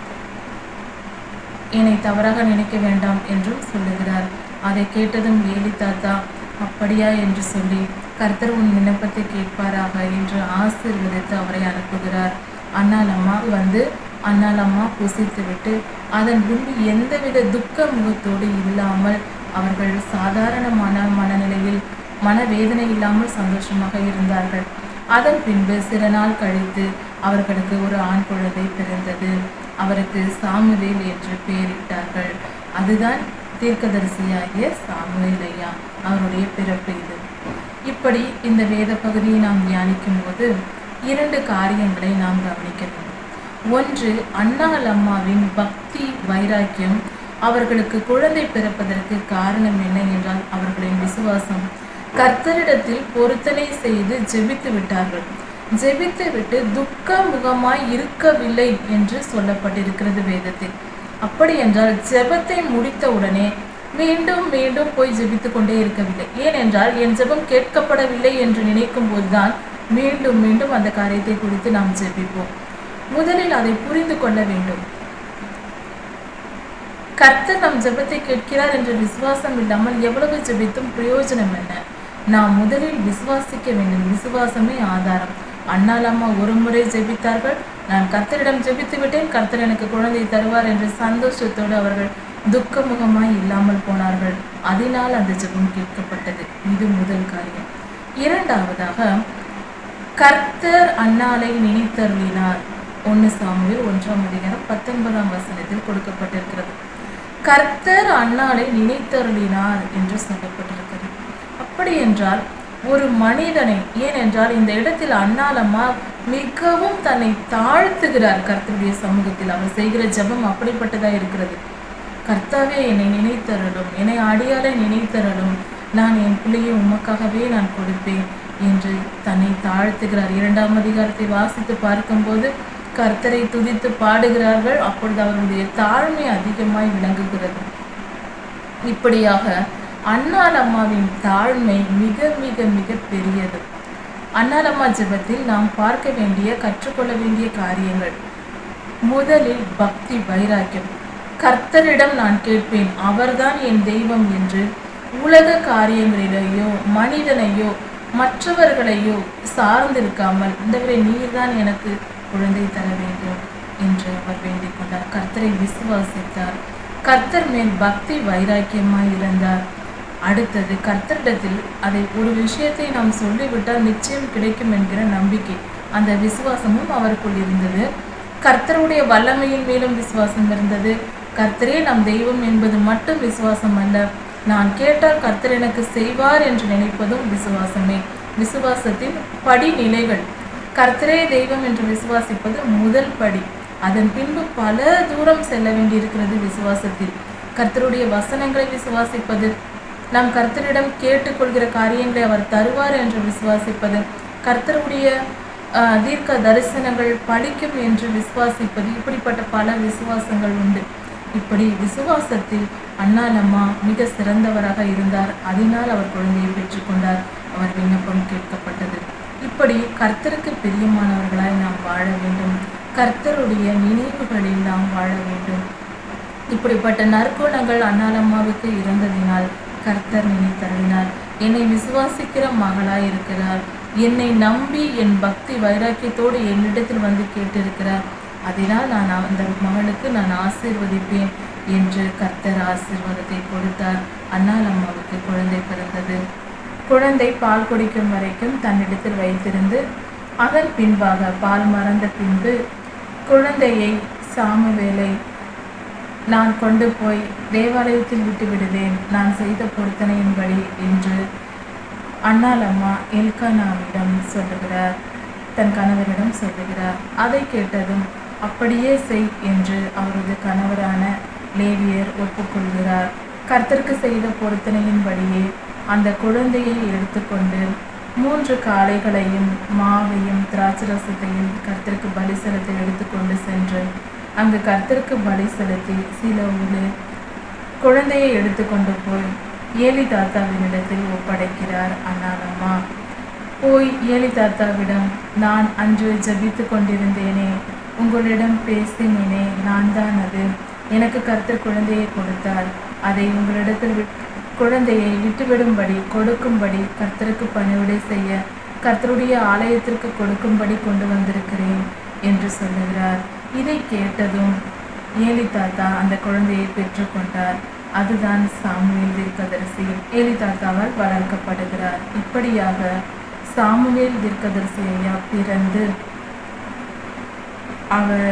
என்னை தவறாக நினைக்க வேண்டாம் என்றும் சொல்லுகிறார். அதை கேட்டதும் ஏலி தாத்தா, அப்படியா என்று சொல்லி, கர்த்தர் உன் விண்ணப்பத்தை கேட்பாராக என்று ஆசீர்வதித்து அவரை அனுப்புகிறார். அண்ணாலம்மா புசித்து விட்டு அதன் பின்பு எந்தவித துக்க முகத்தோடு இல்லாமல் அவர்கள் சாதாரணமான மனநிலையில், மனவேதனை இல்லாமல் சந்தோஷமாக இருந்தார்கள். அதன் பின்பு சில நாள் கழித்து அவர்களுக்கு ஒரு ஆண் குழந்தை பிறந்தது. அவருக்கு சாமுவேல் என்று பெயரிட்டார்கள். அதுதான் தீர்க்கதரிசியாகிய சாமுவேல் ஐயா, அவருடைய பிறப்பு இது. இப்படி இந்த வேத பகுதியை நாம் தியானிக்கும் போது 2 காரியங்களை நாம் கவனிக்க வேண்டும். ஒன்று, அண்ணாள் அம்மாவின் பக்தி வைராக்கியம். அவர்களுக்கு குழந்தை பிறப்பதற்கு காரணம் என்ன என்றால் அவர்களின் விசுவாசம். கர்த்தரிடத்தில் பொருத்தனை செய்து ஜெபித்து விட்டார்கள். ஜெபித்து விட்டு துக்க முகமாய் இருக்கவில்லை என்று சொல்லப்பட்டிருக்கிறது வேதத்தில். அப்படி என்றால் ஜெபத்தை முடித்த உடனே மீண்டும் மீண்டும் போய் ஜெபித்து கொண்டே இருக்கவில்லை. ஏனென்றால் என் ஜெபம் கேட்கப்படவில்லை என்று நினைக்கும் போதுதான் மீண்டும் மீண்டும் அந்த காரியத்தை குறித்து நாம் ஜெபிப்போம். முதலில் அதை புரிந்து கொள்ள வேண்டும். கர்த்தர் நம் ஜெபத்தை கேட்கிறார் என்ற விசுவாசம் இல்லாமல் எவ்வளவு ஜெபித்தும் பிரயோஜனம் என்ன? நாம் முதலில் விசுவாசிக்க வேண்டும். விசுவாசமே ஆதாரம். அண்ணாள் அம்மா ஒரு முறை ஜெபித்தார்கள். நான் கர்த்தரிடம் ஜெபித்து விட்டேன், கர்த்தர் எனக்கு குழந்தை தருவார் என்ற சந்தோஷத்தோடு அவர்கள் துக்கமுகமாய் இல்லாமல் போனார்கள். அதனால் அந்த ஜெபம் கேட்கப்பட்டது. இது முதல் காரியம். இரண்டாவதாக, கர்த்தர் அண்ணாளை நினைத்தருளினார். 1 சாமுவேல் 1:19 கொடுக்கப்பட்டிருக்கிறது. கர்த்தர் அண்ணாளை நினைத்தருளினார் என்று சொல்லப்பட்டிருக்கிறது. அப்படி என்றால் ஒரு மனிதனை, ஏனென்றால் இந்த இடத்தில் அண்ணாளம்மா மிகவும் தன்னை தாழ்த்துகிறார் கர்த்தருடைய சமூகத்தில். அவர் செய்கிற ஜெபம் அப்படிப்பட்டதா இருக்கிறது. கர்த்தாவே, என்னை நினைத்தருளும், என்னை அடியாளை நினைத்தருளும், நான் என் பிள்ளையை உமக்காகவே நான் கொடுப்பேன் என்று தன்னை தாழ்த்துகிறார். 2ஆம் அதிகாரத்தை வாசித்து பார்க்கும்போது கர்த்தரை துதித்து பாடுகிறார்கள். அப்பொழுது அவருடைய தாழ்மை அதிகமாய் விளங்குகிறது. இப்படியாக அண்ணாள் அம்மாவின் தாழ்மை மிக மிக மிக பெரியது. அண்ணாள் அம்மா ஜெபத்தில் நாம் பார்க்க வேண்டிய, கற்றுக்கொள்ள வேண்டிய காரியங்கள். முதலில் பக்தி வைராக்கியம். கர்த்தரிடம் நான் கேட்பேன், அவர்தான் என் தெய்வம் என்று உலக காரியங்களிலேயோ மனிதனையோ மற்றவர்களையோ சார்ந்திருக்காமல், இந்தவரை நீர்தான் எனக்கு குழந்தை தர வேண்டும் என்று அவர் வேண்டிக் கொண்டார். கர்த்தரை விசுவாசித்தார். கர்த்தர் மேல் பக்தி வைராக்கியமாய் இருந்தார். அடுத்தது, கர்த்தரிடத்தில் அதை ஒரு விஷயத்தை நாம் சொல்லிவிட்டால் நிச்சயம் கிடைக்கும் என்கிற நம்பிக்கை, அந்த விசுவாசமும் அவருக்குள் இருந்தது. கர்த்தருடைய வல்லமையின் மேலும் விசுவாசம் இருந்தது. கர்த்தரே நம் தெய்வம் என்பது மட்டும் விசுவாசம் அல்ல, நான் கேட்டால் கர்த்தர் எனக்கு செய்வார் என்று நினைப்பதும் விசுவாசமே. விசுவாசத்தின் படிநிலைகள். கர்த்தரே தெய்வம் என்று விசுவாசிப்பது முதல் படி. அதன் பின்பு பல தூரம் செல்ல வேண்டியிருக்கிறது விசுவாசத்தில். கர்த்தருடைய வசனங்களை விசுவாசிப்பது, நாம் கர்த்தரிடம் கேட்டுக்கொள்கிற காரியங்களை அவர் தருவார் என்று விசுவாசிப்பது, கர்த்தருடைய தீர்க்க தரிசனங்கள் பலிக்கும் என்று விசுவாசிப்பது, இப்படிப்பட்ட பல விசுவாசங்கள் உண்டு. இப்படி விசுவாசத்தில் அண்ணாலம்மா மிக சிறந்தவராக இருந்தார். அதனால் அவர் குழந்தையை பெற்றுக்கொண்டார். அவர் விண்ணப்பம் கேட்கப்பட்டது. இப்படி கர்த்தருக்கு பிரியமானவர்களாய் நாம் வாழ வேண்டும். கர்த்தருடைய நினைவுகளில் நாம் வாழ வேண்டும். இப்படிப்பட்ட நற்குணங்கள் அண்ணாலம்மாவுக்கு இருந்ததினால் கர்த்தர் நினைத்தருளினார். என்னை விசுவாசிக்கிற மகளாய் இருக்கிறார். என்னை நம்பி என் பக்தி வைராக்கியத்தோடு என்னிடத்தில் வந்து கேட்டிருக்கிறார். அதனால் நான் அந்த மகளுக்கு நான் ஆசீர்வதிப்பேன் என்று கர்த்தர் ஆசீர்வாதத்தை கொடுத்தார். அண்ணாலம்மாவுக்கு குழந்தை பிறந்தது. குழந்தை பால் குடிக்கும் வரைக்கும் தன்னிடத்தில் வைத்திருந்து, அதன் பின்பாக பால் மறந்த பின்பு குழந்தையை சாமுவேலை நான் கொண்டு போய் தேவாலயத்தில் விட்டு விடுவேன், நான் செய்த பொருத்தனையின்படி என்று அண்ணாலம்மா எல்கானாவிடம் சொல்லுகிறார், தன் கணவரிடம் சொல்லுகிறார். அதை கேட்டதும் அப்படியே செய் என்று அவரது கணவரான லேவியர் ஒப்புக்கொள்கிறார். கர்த்தருக்கு செய்த பொருத்தனையின்படியே அந்த குழந்தையை எடுத்துக்கொண்டு 3 காளைகளையும் மாவையும் திராட்சரசத்தையும் கர்த்தருக்கு பலி செலுத்த எடுத்துக்கொண்டு சென்று அங்கு கர்த்தருக்கு பலி செலுத்தி சீலோவிலே குழந்தையை எடுத்துக்கொண்டு போய் ஏலி தாத்தாவினிடத்தில் ஒப்படைக்கிறார் அண்ணாலம்மா. போய் ஏலி தாத்தாவிடம், நான் அன்று ஜபித்து கொண்டிருந்தேனே, உங்களிடம் பேசினேனே, நான் தான் அது. எனக்கு கர்த்தர் குழந்தையை கொடுத்தார். அதை உங்களிடத்தில் குழந்தையை விட்டுவிடும்படி கொடுக்கும்படி கர்த்தருக்கு பணிவிடை செய்ய கர்த்தருடைய ஆலயத்திற்கு கொடுக்கும்படி கொண்டு வந்திருக்கிறேன் என்று சொல்லுகிறார். இதை கேட்டதும் ஏலி தாத்தா அந்த குழந்தையை பெற்றுக்கொண்டார். அதுதான் சாமுவேல் தீர்க்கதரிசி. ஏலி தாத்தாவால் வளர்க்கப்படுகிறார். இப்படியாக சாமுவேல் தீர்க்கதரிசி ஐயா பிறந்து அவர்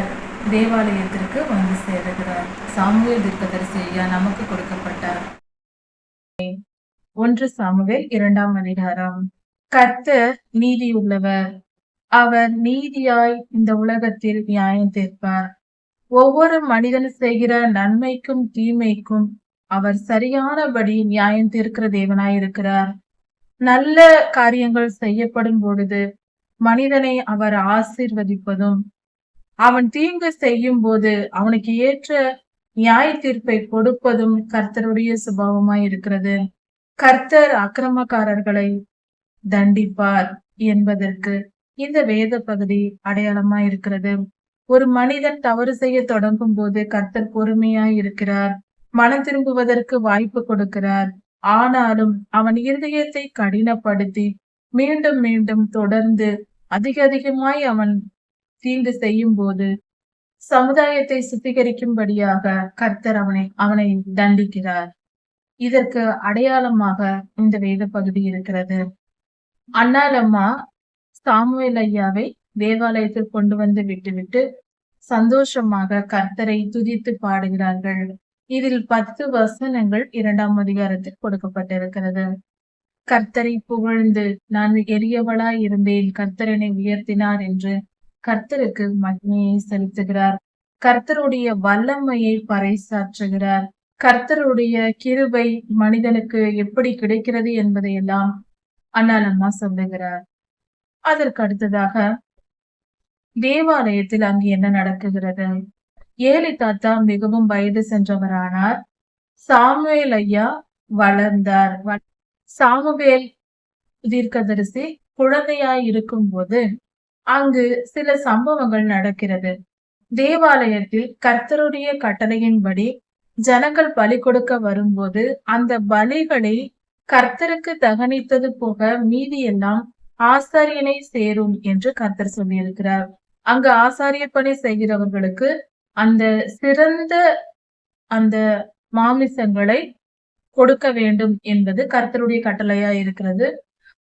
தேவாலயத்திற்கு வந்து சேருகிறார். சாமுவேல் தீர்க்கதரிசி ஐயா நமக்கு கொடுக்கப்பட்டார். 1 சாமுவேல் 2ஆம் அதிகாரம். கர்த்தர் நீதியுள்ளவர், அவர் நீதியாய் இந்த உலகத்தில் நியாயம் தீர்ப்பார். ஒவ்வொரு மனிதன் செய்கிற நன்மைக்கும் தீமைக்கும் அவர் சரியானபடி நியாயம் தீர்க்கிற தேவனாய் இருக்கிறார். நல்ல காரியங்கள் செய்யப்படும் பொழுது மனிதனை அவர் ஆசீர்வதிப்பதும், அவன் தீங்கு செய்யும் போது அவனுக்கு ஏற்ற நியாய தீர்ப்பை கொடுப்பதும் கர்த்தருடைய சுபாவமாய் இருக்கிறது. கர்த்தர் அக்கிரமக்காரர்களை தண்டிப்பார் என்பதற்கு இந்த வேத பகுதி அடையாளமாய் இருக்கிறது. ஒரு மனிதன் தவறு செய்ய தொடங்கும் போது கர்த்தர் பொறுமையாய் இருக்கிறார், மனம் திரும்புவதற்கு வாய்ப்பு கொடுக்கிறார். ஆனாலும் அவன் இருதயத்தை கடினப்படுத்தி மீண்டும் மீண்டும் தொடர்ந்து அதிகமாய் அவன் தீங்கு செய்யும் போது சமுதாயத்தை சுத்திகரிக்கும்படியாக கர்த்தர் அவனை தண்டிக்கிறார். இதற்கு அடையாளமாக இந்த வேத பகுதி இருக்கிறது. அண்ணாலம்மா சாமுவேல் ஐயாவை தேவாலயத்தில் கொண்டு வந்து விட்டுவிட்டு சந்தோஷமாக கர்த்தரை துதித்து பாடுகிறார்கள். இதில் 10 வசனங்கள் 2ஆம் அதிகாரத்தில் கொடுக்கப்பட்டிருக்கிறது. கர்த்தரை புகழ்ந்து, நான் எளியவளாய் இருந்தேன், கர்த்தர் என்னை உயர்த்தினார் என்று கர்த்தருக்கு மகிமையை செலுத்துகிறார். கர்த்தருடைய வல்லமையை பறைசாற்றுகிறார். கர்த்தருடைய கிருபை மனிதனுக்கு எப்படி கிடைக்கிறது என்பதையெல்லாம் அண்ணாலம்மா சொல்லுகிறார். அதற்கு அடுத்ததாக தேவாலயத்தில் அங்கு என்ன நடக்குகிறது? ஏலி தாத்தா மிகவும் வயது சென்றவரானார். சாமுவேல் ஐயா வளர்ந்தார். சாமுவேல் தீர்க்கதரிசி குழந்தையாய் இருக்கும் போது அங்கு சில சம்பவங்கள் நடக்கிறது. தேவாலயத்தில் கர்த்தருடைய கட்டளையின்படி ஜனங்கள் பலி கொடுக்க வரும்போது அந்த பலிகளை கர்த்தருக்கு தகனித்தது போக மீதி எல்லாம் ஆசாரியனை சேரும் என்று கர்த்தர் சொல்லியிருக்கிறார். அங்கு ஆசாரிய பணி செய்கிறவர்களுக்கு அந்த சிறந்த அந்த மாமிசங்களை கொடுக்க வேண்டும் என்பது கர்த்தருடைய கட்டளையா இருக்கிறது.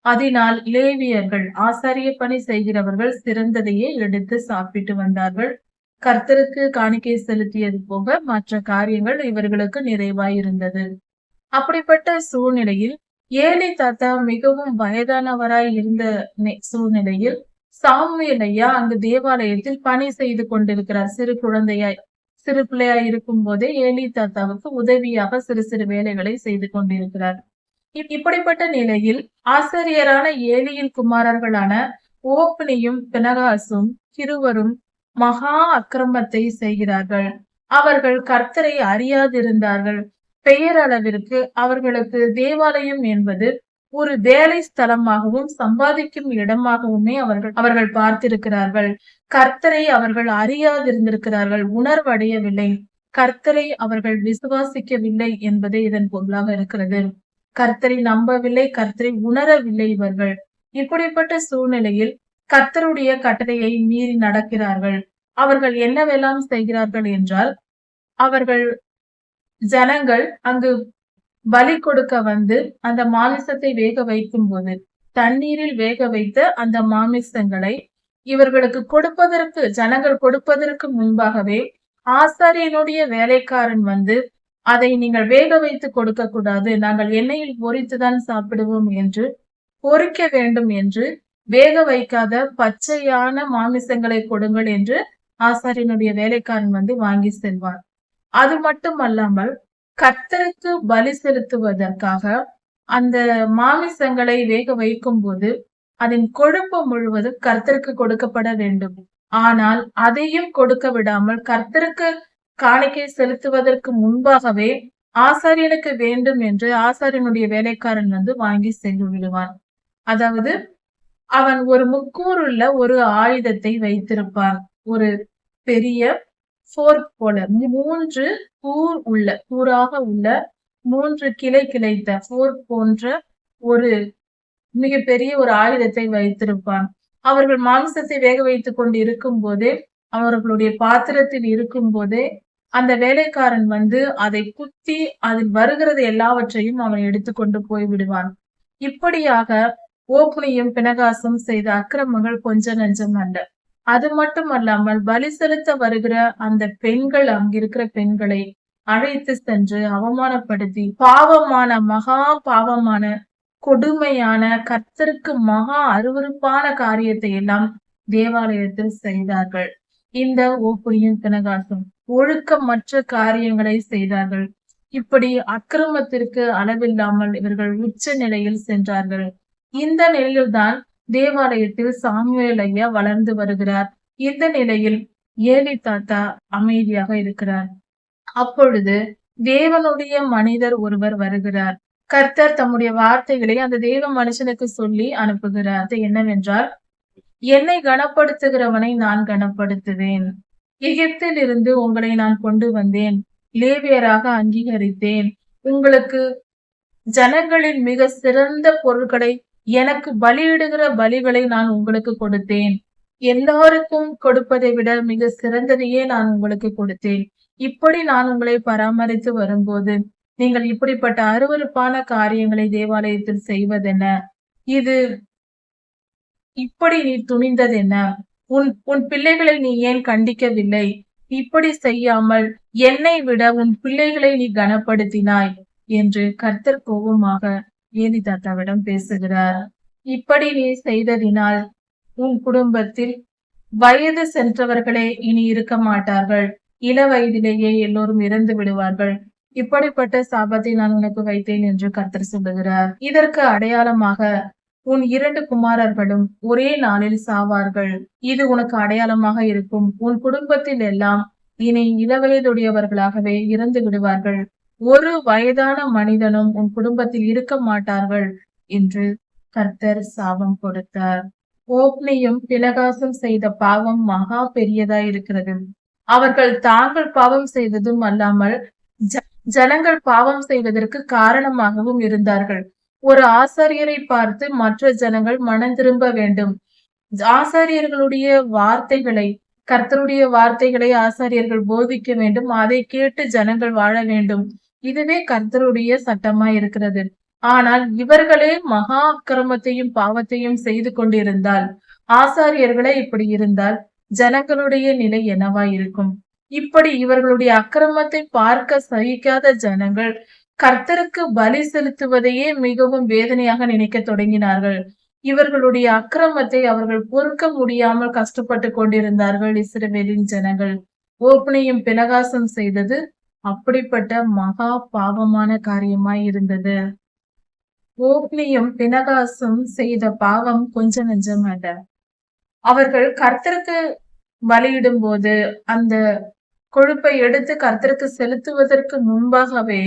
அதனால் லேவியர்கள் ஆசாரிய பணி செய்கிறவர்கள் சிறந்ததையே எடுத்து சாப்பிட்டு வந்தார்கள். கர்த்தருக்கு காணிக்கை செலுத்தியது போக மற்ற காரியங்கள் இவர்களுக்கு நிறைவாய் இருந்தது. அப்படிப்பட்ட சூழ்நிலையில் ஏலி தாத்தா மிகவும் வயதானவராய் இருந்த சூழ்நிலையில் சாமுவேல் ஐயா அங்கு தேவாலயத்தில் பணி செய்து கொண்டிருக்கிறார். சிறு பிள்ளையாய் இருக்கும் போதே ஏலி தாத்தாவுக்கு உதவியாக சிறு சிறு வேலைகளை செய்து கொண்டிருக்கிறார். இப்படிப்பட்ட நிலையில் ஆசிரியரான ஏலியின் குமாரர்களான ஓப்னியும் பினகாசும் இருவரும் மகா அக்கிரமத்தை செய்கிறார்கள். அவர்கள் கர்த்தரை அறியாதிருந்தார்கள். பெயரளவிற்கு அவர்களுக்கு தேவாலயம் என்பது ஒரு வேலை ஸ்தலமாகவும் சம்பாதிக்கும் இடமாகவுமே அவர்கள் பார்த்திருக்கிறார்கள். கர்த்தரை அவர்கள் அறியாதிருந்திருக்கிறார்கள், உணர்வடையவில்லை. கர்த்தரை அவர்கள் விசுவாசிக்கவில்லை என்பதே இதன் பொருளாக இருக்கிறது. கர்த்தரை நம்பவில்லை, கர்த்தரை உணரவில்லை இவர்கள். இப்படிப்பட்ட சூழ்நிலையில் கர்த்தருடைய கட்டளையை மீறி நடக்கிறார்கள். அவர்கள் என்னவெல்லாம் செய்கிறார்கள் என்றால், அவர்கள் ஜனங்கள் அங்கு பலி கொடுக்க வந்து அந்த மாமிசத்தை வேக வைக்கும் போது தண்ணீரில் வேக வைத்த அந்த மாமிசங்களை இவர்களுக்கு கொடுப்பதற்கு ஜனங்கள் கொடுப்பதற்கு முன்பாகவே ஆசாரியனுடைய வேலைக்காரன் வந்து அதை நீங்கள் வேக வைத்து கொடுக்க கூடாது, நாங்கள் எண்ணெயில் பொரித்துதான் சாப்பிடுவோம் என்று பொரிக்க வேண்டும் என்று வேக வைக்காத பச்சையான மாமிசங்களை கொடுங்கள் என்று ஆசாரியனுடைய வேலைக்காரன் வந்து வாங்கி செல்வார். அது மட்டும் அல்லாமல் கர்த்தருக்கு பலி செலுத்துவதற்காக அந்த மாமிசங்களை வேக வைக்கும் போது அதன் கொழுப்பு முழுவதும் கர்த்தருக்கு கொடுக்கப்பட வேண்டும். ஆனால் அதையும் கொடுக்க விடாமல் கர்த்தருக்கு காணிக்கை செலுத்துவதற்கு முன்பாகவே ஆசாரியனுக்கு வேண்டும் என்று ஆசாரியனுடைய வேலைக்காரன் வந்து வாங்கி சென்று விடுவான். அதாவது அவன் ஒரு முக்கூறுள்ள ஒரு ஆயுதத்தை வைத்திருப்பான். ஒரு பெரிய ஃபோர்க் போல 3 கூராக உள்ள 3 கிளை கிளைத்த ஃபோர்க் போன்ற ஒரு மிகப்பெரிய ஒரு ஆயுதத்தை வைத்திருப்பான். அவர்கள் மாமிசத்தை வேக வைத்துக் கொண்டு இருக்கும் போதே, அவர்களுடைய பாத்திரத்தில் இருக்கும் போதே அந்த வேலைக்காரன் வந்து அதை குத்தி அதில் வருகிறது எல்லாவற்றையும் அவன் எடுத்துக்கொண்டு போய் விடுவான். இப்படியாக ஓப்னியும் பினகாசும் செய்த அக்கிரமங்கள் கொஞ்ச நஞ்சம் அல்ல. அது மட்டும் அல்லாமல் பலி செலுத்த வருகிற அந்த பெண்கள், அங்கிருக்கிற பெண்களை அழைத்து சென்று அவமானப்படுத்தி மகா பாவமான கொடுமையான கர்த்தருக்கு மகா அருவருப்பான காரியத்தை எல்லாம் தேவாலயத்தில் செய்தார்கள். இந்த ஓப்னியும் பினகாசும் ஒழுக்கமற்ற காரியங்களை செய்தார்கள். இப்படி அக்கிரமத்திற்கு அளவில்லாமல் இவர்கள் உச்ச நிலையில் சென்றார்கள். இந்த நிலையில்தான் தேவாலயத்தில் சாமுவேல் ஐயா வளர்ந்து வருகிறார். இந்த நிலையில் ஏலி தாத்தா அமைதியாக இருக்கிறார். அப்பொழுது தேவனுடைய மனிதர் ஒருவர் வருகிறார். கர்த்தர் தம்முடைய வார்த்தைகளை அந்த தேவ மனுஷனுக்கு சொல்லி அனுப்புகிறார். அது என்னவென்றால், என்னை கனப்படுத்துகிறவனை நான் கனப்படுத்துவேன். எகிப்தில் இருந்து உங்களை நான் கொண்டு வந்தேன், லேவியராக அங்கீகரித்தேன். உங்களுக்கு ஜனங்களின் மிக சிறந்த பொருட்களை, எனக்கு பலியிடுகிற பலிகளை நான் உங்களுக்கு கொடுத்தேன். எல்லாருக்கும் கொடுப்பதை விட மிக சிறந்ததையே நான் உங்களுக்கு கொடுத்தேன். இப்படி நான் உங்களை பராமரித்து வரும்போது நீங்கள் இப்படிப்பட்ட அருவருப்பான காரியங்களை தேவாலயத்தில் செய்வதென்ன? இது இப்படி நீ துணிந்ததென்ன? உன் பிள்ளைகளை நீ ஏன் கண்டிக்கவில்லை? இப்படி செய்யாமல் என்னை விட உன் பிள்ளைகளை நீ கனப்படுத்தினாய் என்று கர்த்தர் கோபமாக ஏலி தாத்தாவிடம் பேசுகிறார். இப்படி நீ செய்ததினால் உன் குடும்பத்தில் வயது சென்றவர்களே இனி இருக்க மாட்டார்கள். இள வயதிலேயே எல்லோரும் இறந்து விடுவார்கள். இப்படிப்பட்ட சாபத்தை நான் உனக்கு வைத்தேன் என்று கர்த்தர் சொல்லுகிறார். இதற்கு அடையாளமாக உன் 2 குமாரர்களும் ஒரே நாளில் சாவார்கள். இது உனக்கு அடையாளமாக இருக்கும். உன் குடும்பத்தில் எல்லாம் இனி இளவயதுடையவர்களாகவே இறந்து விடுவார்கள். ஒரு வயதான மனிதனும் உன் குடும்பத்தில் இருக்க மாட்டார்கள் என்று கர்த்தர் சாபம் கொடுத்தார். ஓப்னியும் பினகாசும் செய்த பாவம் மகா பெரியதாய் இருக்கிறது. அவர்கள் தாங்கள் பாவம் செய்ததும் அல்லாமல் ஜனங்கள் பாவம் செய்வதற்கு காரணமாகவும் இருந்தார்கள். ஒரு ஆசாரியரை பார்த்து மற்ற ஜனங்கள் மனம் திரும்ப வேண்டும். ஆசாரியர்களுடைய வார்த்தைகளை, கர்த்தருடைய வார்த்தைகளை ஆசாரியர்கள் போதிக்க வேண்டும். அதை கேட்டு ஜனங்கள் வாழ வேண்டும். இதுவே கர்த்தருடைய சட்டமாய் இருக்கிறது. ஆனால் இவர்களே மகா அக்கிரமத்தையும் பாவத்தையும் செய்து கொண்டிருந்தால், ஆசாரியர்களே இப்படி இருந்தால் ஜனங்களுடைய நிலை என்னவாய் இருக்கும்? இப்படி இவர்களுடைய அக்கிரமத்தை பார்க்க சகிக்காத ஜனங்கள் கர்த்தருக்கு பலி செலுத்துவதையே மிகவும் வேதனையாக நினைக்க தொடங்கினார்கள். இவர்களுடைய அக்கிரமத்தை அவர்கள் பொறுக்க முடியாமல் கஷ்டப்பட்டு கொண்டிருந்தார்கள் இஸ்ரவேலின் ஜனங்கள். ஓப்னியும் பினகாசும் செய்தது அப்படிப்பட்ட மகா பாவமான காரியமாய் இருந்தது. ஓப்னியும் பினகாசும் செய்த பாவம் கொஞ்சம் நெஞ்சம் அல்ல. அவர்கள் கர்த்தருக்கு பலியிடும் போது அந்த கொழுப்பை எடுத்து கர்த்தருக்கு செலுத்துவதற்கு முன்பாகவே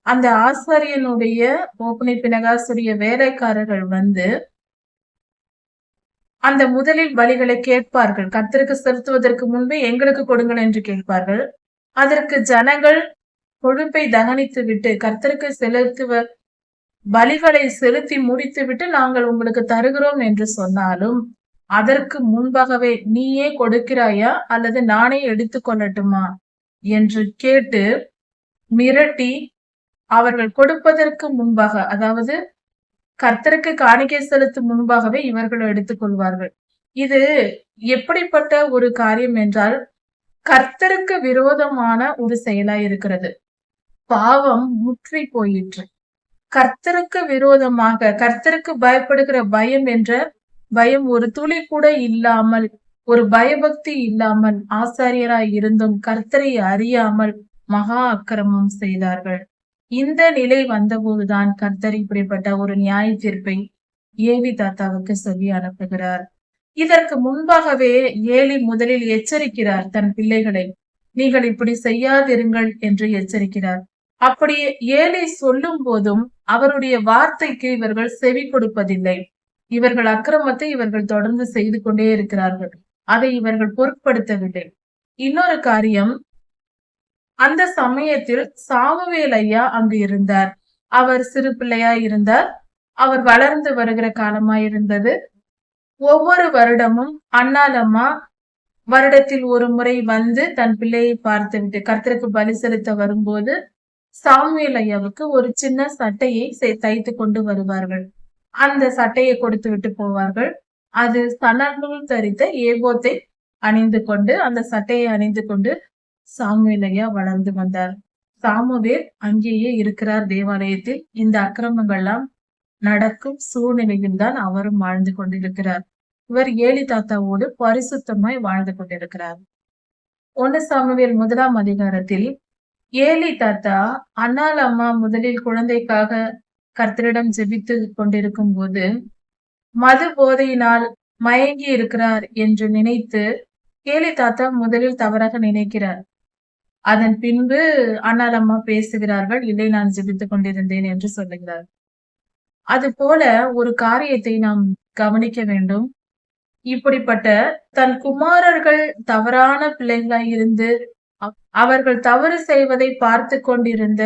அந்த ஆசாரியனுடைய ஓப்னி பினகாசுடைய வேலைக்காரர்கள் வந்து அந்த முதலில் பலிகளை கேட்பார்கள். கர்த்தருக்கு செலுத்துவதற்கு முன்பே எங்களுக்கு கொடுங்கள் என்று கேட்பார்கள். அதற்கு ஜனங்கள் கொழுப்பை தகனித்து விட்டு கர்த்தருக்கு செலுத்துவ பலிகளை செலுத்தி முடித்து விட்டு நாங்கள் உங்களுக்கு தருகிறோம் என்று சொன்னாலும் அதற்கு முன்பாகவே நீயே கொடுக்கிறாயா அல்லது நானே எடுத்துக்கொள்ளட்டுமா என்று கேட்டு மிரட்டி அவர்கள் கொடுப்பதற்கு முன்பாக, அதாவது கர்த்தருக்கு காணிக்கை செலுத்தும் முன்பாகவே இவர்கள் எடுத்துக்கொள்வார்கள். இது எப்படிப்பட்ட ஒரு காரியம் என்றால் கர்த்தருக்கு விரோதமான ஒரு செயலாய் இருக்கிறது. பாவம் முற்றி போயிற்று. கர்த்தருக்கு விரோதமாக, கர்த்தருக்கு பயப்படுகிற பயம் என்ற பயம் ஒரு துளி கூட இல்லாமல், ஒரு பயபக்தி இல்லாமல் ஆசாரியராய் இருந்தும் கர்த்தரை அறியாமல் மகா அக்கிரமம் செய்தார்கள். இந்த நிலை வந்தபோதுதான் கர்த்தர் இப்படிப்பட்ட ஒரு நியாய தீர்ப்பை ஏலி தாத்தாவுக்கு சொல்லி அனுப்புகிறார். இதற்கு முன்பாகவே ஏலி முதலில் எச்சரிக்கிறார் தன் பிள்ளைகளை, நீங்கள் இப்படி செய்யாதிருங்கள் என்று எச்சரிக்கிறார். அப்படி ஏலி சொல்லும் போதும் அவருடைய வார்த்தைக்கு இவர்கள் செவி கொடுப்பதில்லை. இவர்கள் அக்கிரமத்தை இவர்கள் தொடர்ந்து செய்து கொண்டே இருக்கிறார்கள். அதை இவர்கள் பொருட்படுத்தவில்லை. இன்னொரு காரியம், அந்த சமயத்தில் சாமுவேல் ஐயா அங்கு இருந்தார். அவர் சிறு பிள்ளையா இருந்தார். அவர் வளர்ந்து வருகிற காலமாய் இருந்தது. ஒவ்வொரு வருடமும் அண்ணாலம்மா வருடத்தில் ஒரு முறை வந்து தன் பிள்ளையை பார்த்து விட்டு கர்த்தருக்கு பலி செலுத்த வரும்போது சாமுவேல் ஐயாவுக்கு ஒரு சின்ன சட்டையை தைத்து கொண்டு வருவார்கள். அந்த சட்டையை கொடுத்து விட்டு போவார்கள். அது சணநூல் தரித்த ஏபோத்தை அணிந்து கொண்டு, அந்த சட்டையை அணிந்து கொண்டு சாமுவேல் ஐயா வளர்ந்து வந்தார். சாமுவேல் அங்கேயே இருக்கிறார் தேவாலயத்தில். இந்த அக்கிரமங்கள்லாம் நடக்கும் சூழ்நிலையில் தான் அவரும் வாழ்ந்து கொண்டிருக்கிறார். இவர் ஏலி தாத்தாவோடு பரிசுத்தமாய் வாழ்ந்து கொண்டிருக்கிறார். 1 சாமுவேல் 1ஆம் அதிகாரத்தில் ஏலி தாத்தா அன்னாள் அம்மா முதலில் குழந்தைக்காக கர்த்தரிடம் ஜெபித்து கொண்டிருக்கும் போது மது போதையினால் மயங்கி இருக்கிறார் என்று நினைத்து ஏலி தாத்தா முதலில் தவறாக நினைக்கிறார். அதன் பின்பு அன்னாள் அம்மா பேசுகிறார்கள், இல்லை நான் ஜெபித்துக் கொண்டிருந்தேன் என்று சொல்லுகிறார். அது போல ஒரு காரியத்தை நாம் கவனிக்க வேண்டும். இப்படிப்பட்ட தன் குமாரர்கள் தவறான பிள்ளைகளாய் இருந்து அவர்கள் தவறு செய்வதை பார்த்து கொண்டிருந்த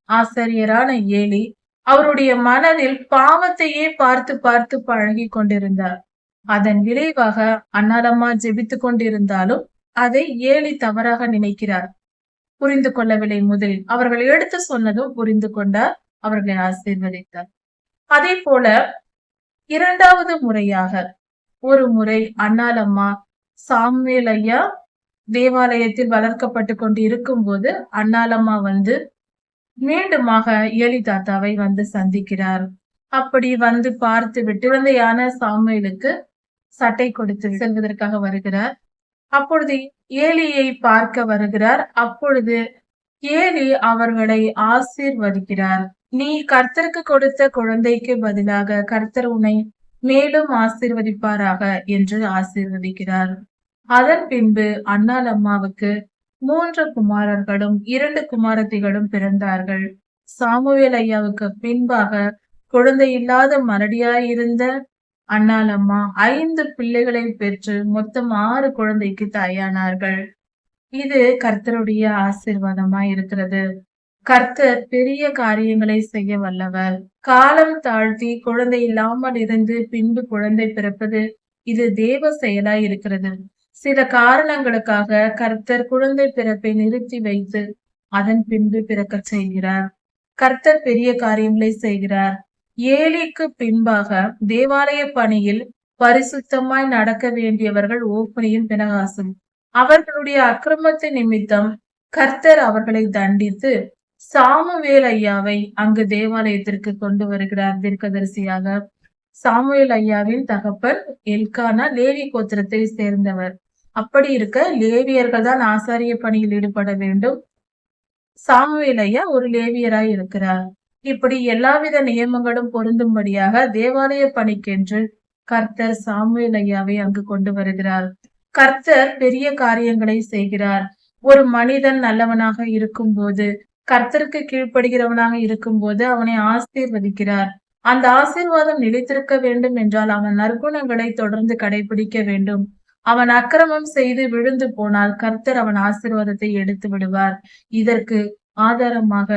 ஆசிரியரான ஏலி அவருடைய மனதில் பாவத்தையே பார்த்து பார்த்து பழகி கொண்டிருந்தார். அதன் விளைவாக அன்னாளம்மா ஜெபித்துக் கொண்டிருந்தாலும் அதை ஏலி தவறாக நினைக்கிறார். புரிந்து கொள்ளவில்லை. முதலில் அவர்கள் எடுத்து சொன்னதும் புரிந்து கொண்டார், அவர்களை ஆசீர்வதித்தார். அதே போல 2வது முறையாக ஒரு முறை அன்னாளம்மா சாமுவேல் ஐயா தேவாலயத்தில் வளர்க்கப்பட்டு கொண்டு இருக்கும் போது அன்னாளம்மா வந்து மீண்டுமாக ஏலி தாத்தாவை வந்து சந்திக்கிறார். அப்படி வந்து பார்த்து விட்டு குழந்தையான சாமுவேலுக்கு சட்டை கொடுத்து செல்வதற்காக வருகிறார். அப்பொழுது ஏலியை பார்க்க வருகிறார். அப்பொழுது ஏலி அவர்களை ஆசீர்வதிக்கிறார். நீ கர்த்தருக்கு கொடுத்த குழந்தைக்கு பதிலாக கர்த்தர் உன்னை மேலும் ஆசீர்வதிப்பாராக என்று ஆசீர்வதிக்கிறார். அதன் பின்பு அன்னாள் அம்மாவுக்கு 3 குமாரர்களும் 2 குமாரத்திகளும் பிறந்தார்கள். சாமுவேல் ஐயாவுக்கு பின்பாக குழந்தை இல்லாத மலடியாயிருந்த அன்னாள் அம்மா 5 பிள்ளைகளை பெற்று மொத்தம் 6 குழந்தைக்கு தாயானார்கள். இது கர்த்தருடைய ஆசீர்வாதமா இருக்கிறது. கர்த்தர் பெரிய காரியங்களை செய்ய வல்லவர். காலம் தாழ்த்தி குழந்தை இல்லாமல் இருந்து பின்பு குழந்தை பிறப்பது இது தேவ செயலாய் இருக்கிறது. சில காரணங்களுக்காக கர்த்தர் குழந்தை பிறப்பை நிறுத்தி வைத்து அதன் பின்பு பிறக்கச் செய்கிறார். கர்த்தர் பெரிய காரியங்களை செய்கிறார். ஏலிக்கு பின்பாக தேவாலய பணியில் பரிசுத்தமாய் நடக்க வேண்டியவர்கள் ஓப்னியும் பினகாசும். அவர்களுடைய அக்கிரமத்தின் நிமித்தம் கர்த்தர் அவர்களை தண்டித்து சாமுவேல் ஐயாவை அங்கு தேவாலயத்திற்கு கொண்டு வருகிறார் தீர்க்கதரிசியாக. சாமுவேல் ஐயாவின் தகப்பன் எல்கானா லேவி கோத்திரத்தை சேர்ந்தவர். அப்படி இருக்க லேவியர்கள் தான் ஆசாரிய பணியில் ஈடுபட வேண்டும். சாமுவேல் ஐயா ஒரு லேவியராய் இருக்கிறார். இப்படி எல்லாவித நியமங்களும் பொருந்தும்படியாக தேவாலய பணிக்கென்று கர்த்தர் சாமுவேல் ஐயாவை அங்கு கொண்டு வருகிறார். கர்த்தர் பெரிய காரியங்களை செய்கிறார். ஒரு மனிதன் நல்லவனாக இருக்கும் போது, கர்த்தருக்கு கீழ்ப்படுகிறவனாக இருக்கும் போது அவனை ஆசீர்வதிக்கிறார். அந்த ஆசீர்வாதம் நிலைத்திருக்க வேண்டும் என்றால் அவன் நற்குணங்களை தொடர்ந்து கடைபிடிக்க வேண்டும். அவன் அக்கிரமம் செய்து விழுந்து போனால் கர்த்தர் அவன் ஆசீர்வாதத்தை எடுத்து விடுவார். இதற்கு ஆதாரமாக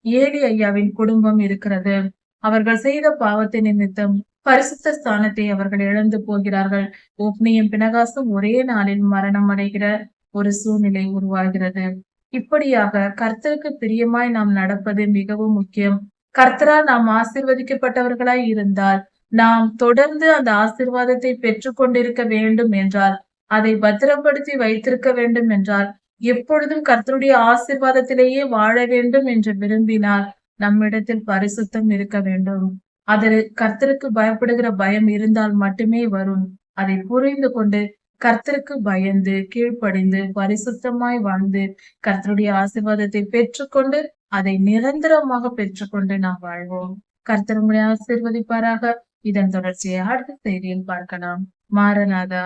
ஏலி ஐயாவின் குடும்பம் இருக்கிறது. அவர்கள் செய்த பாவத்தின் நிமித்தம் பரிசுத்த ஸ்தானத்தை அவர்கள் இழந்து போகிறார்கள். ஒப்னியும் பினகாசும் ஒரே நாளில் மரணம் அடைகிற ஒரு சூழ்நிலை உருவாகிறது. இப்படியாக கர்த்தருக்கு பிரியமாய் நாம் நடப்பது மிகவும் முக்கியம். கர்த்தரால் நாம் ஆசீர்வதிக்கப்பட்டவர்களாய் இருந்தால் நாம் தொடர்ந்து அந்த ஆசீர்வாதத்தை பெற்று கொண்டிருக்க வேண்டும் என்றால், அதை பத்திரப்படுத்தி வைத்திருக்க வேண்டும் என்றால், எப்பொழுதும் கர்த்தருடைய ஆசீர்வாதத்திலேயே வாழ வேண்டும் என்று விரும்பினால் நம்மிடத்தில் பரிசுத்தம் இருக்க வேண்டும். அது கர்த்தருக்கு பயப்படுகிற பயம் இருந்தால் மட்டுமே வரும். அதை புரிந்து கொண்டு கர்த்தருக்கு பயந்து கீழ்ப்படிந்து பரிசுத்தமாய் வாழ்ந்து கர்த்தருடைய ஆசீர்வாதத்தை பெற்றுக்கொண்டு அதை நிரந்தரமாக பெற்றுக்கொண்டு நாம் வாழ்வோம். கர்த்தர் உங்களை ஆசீர்வதிப்பாராக. இதன் தொடர்ச்சியை அடுத்த செய்தியில் பார்க்கலாம். மாரநாதா.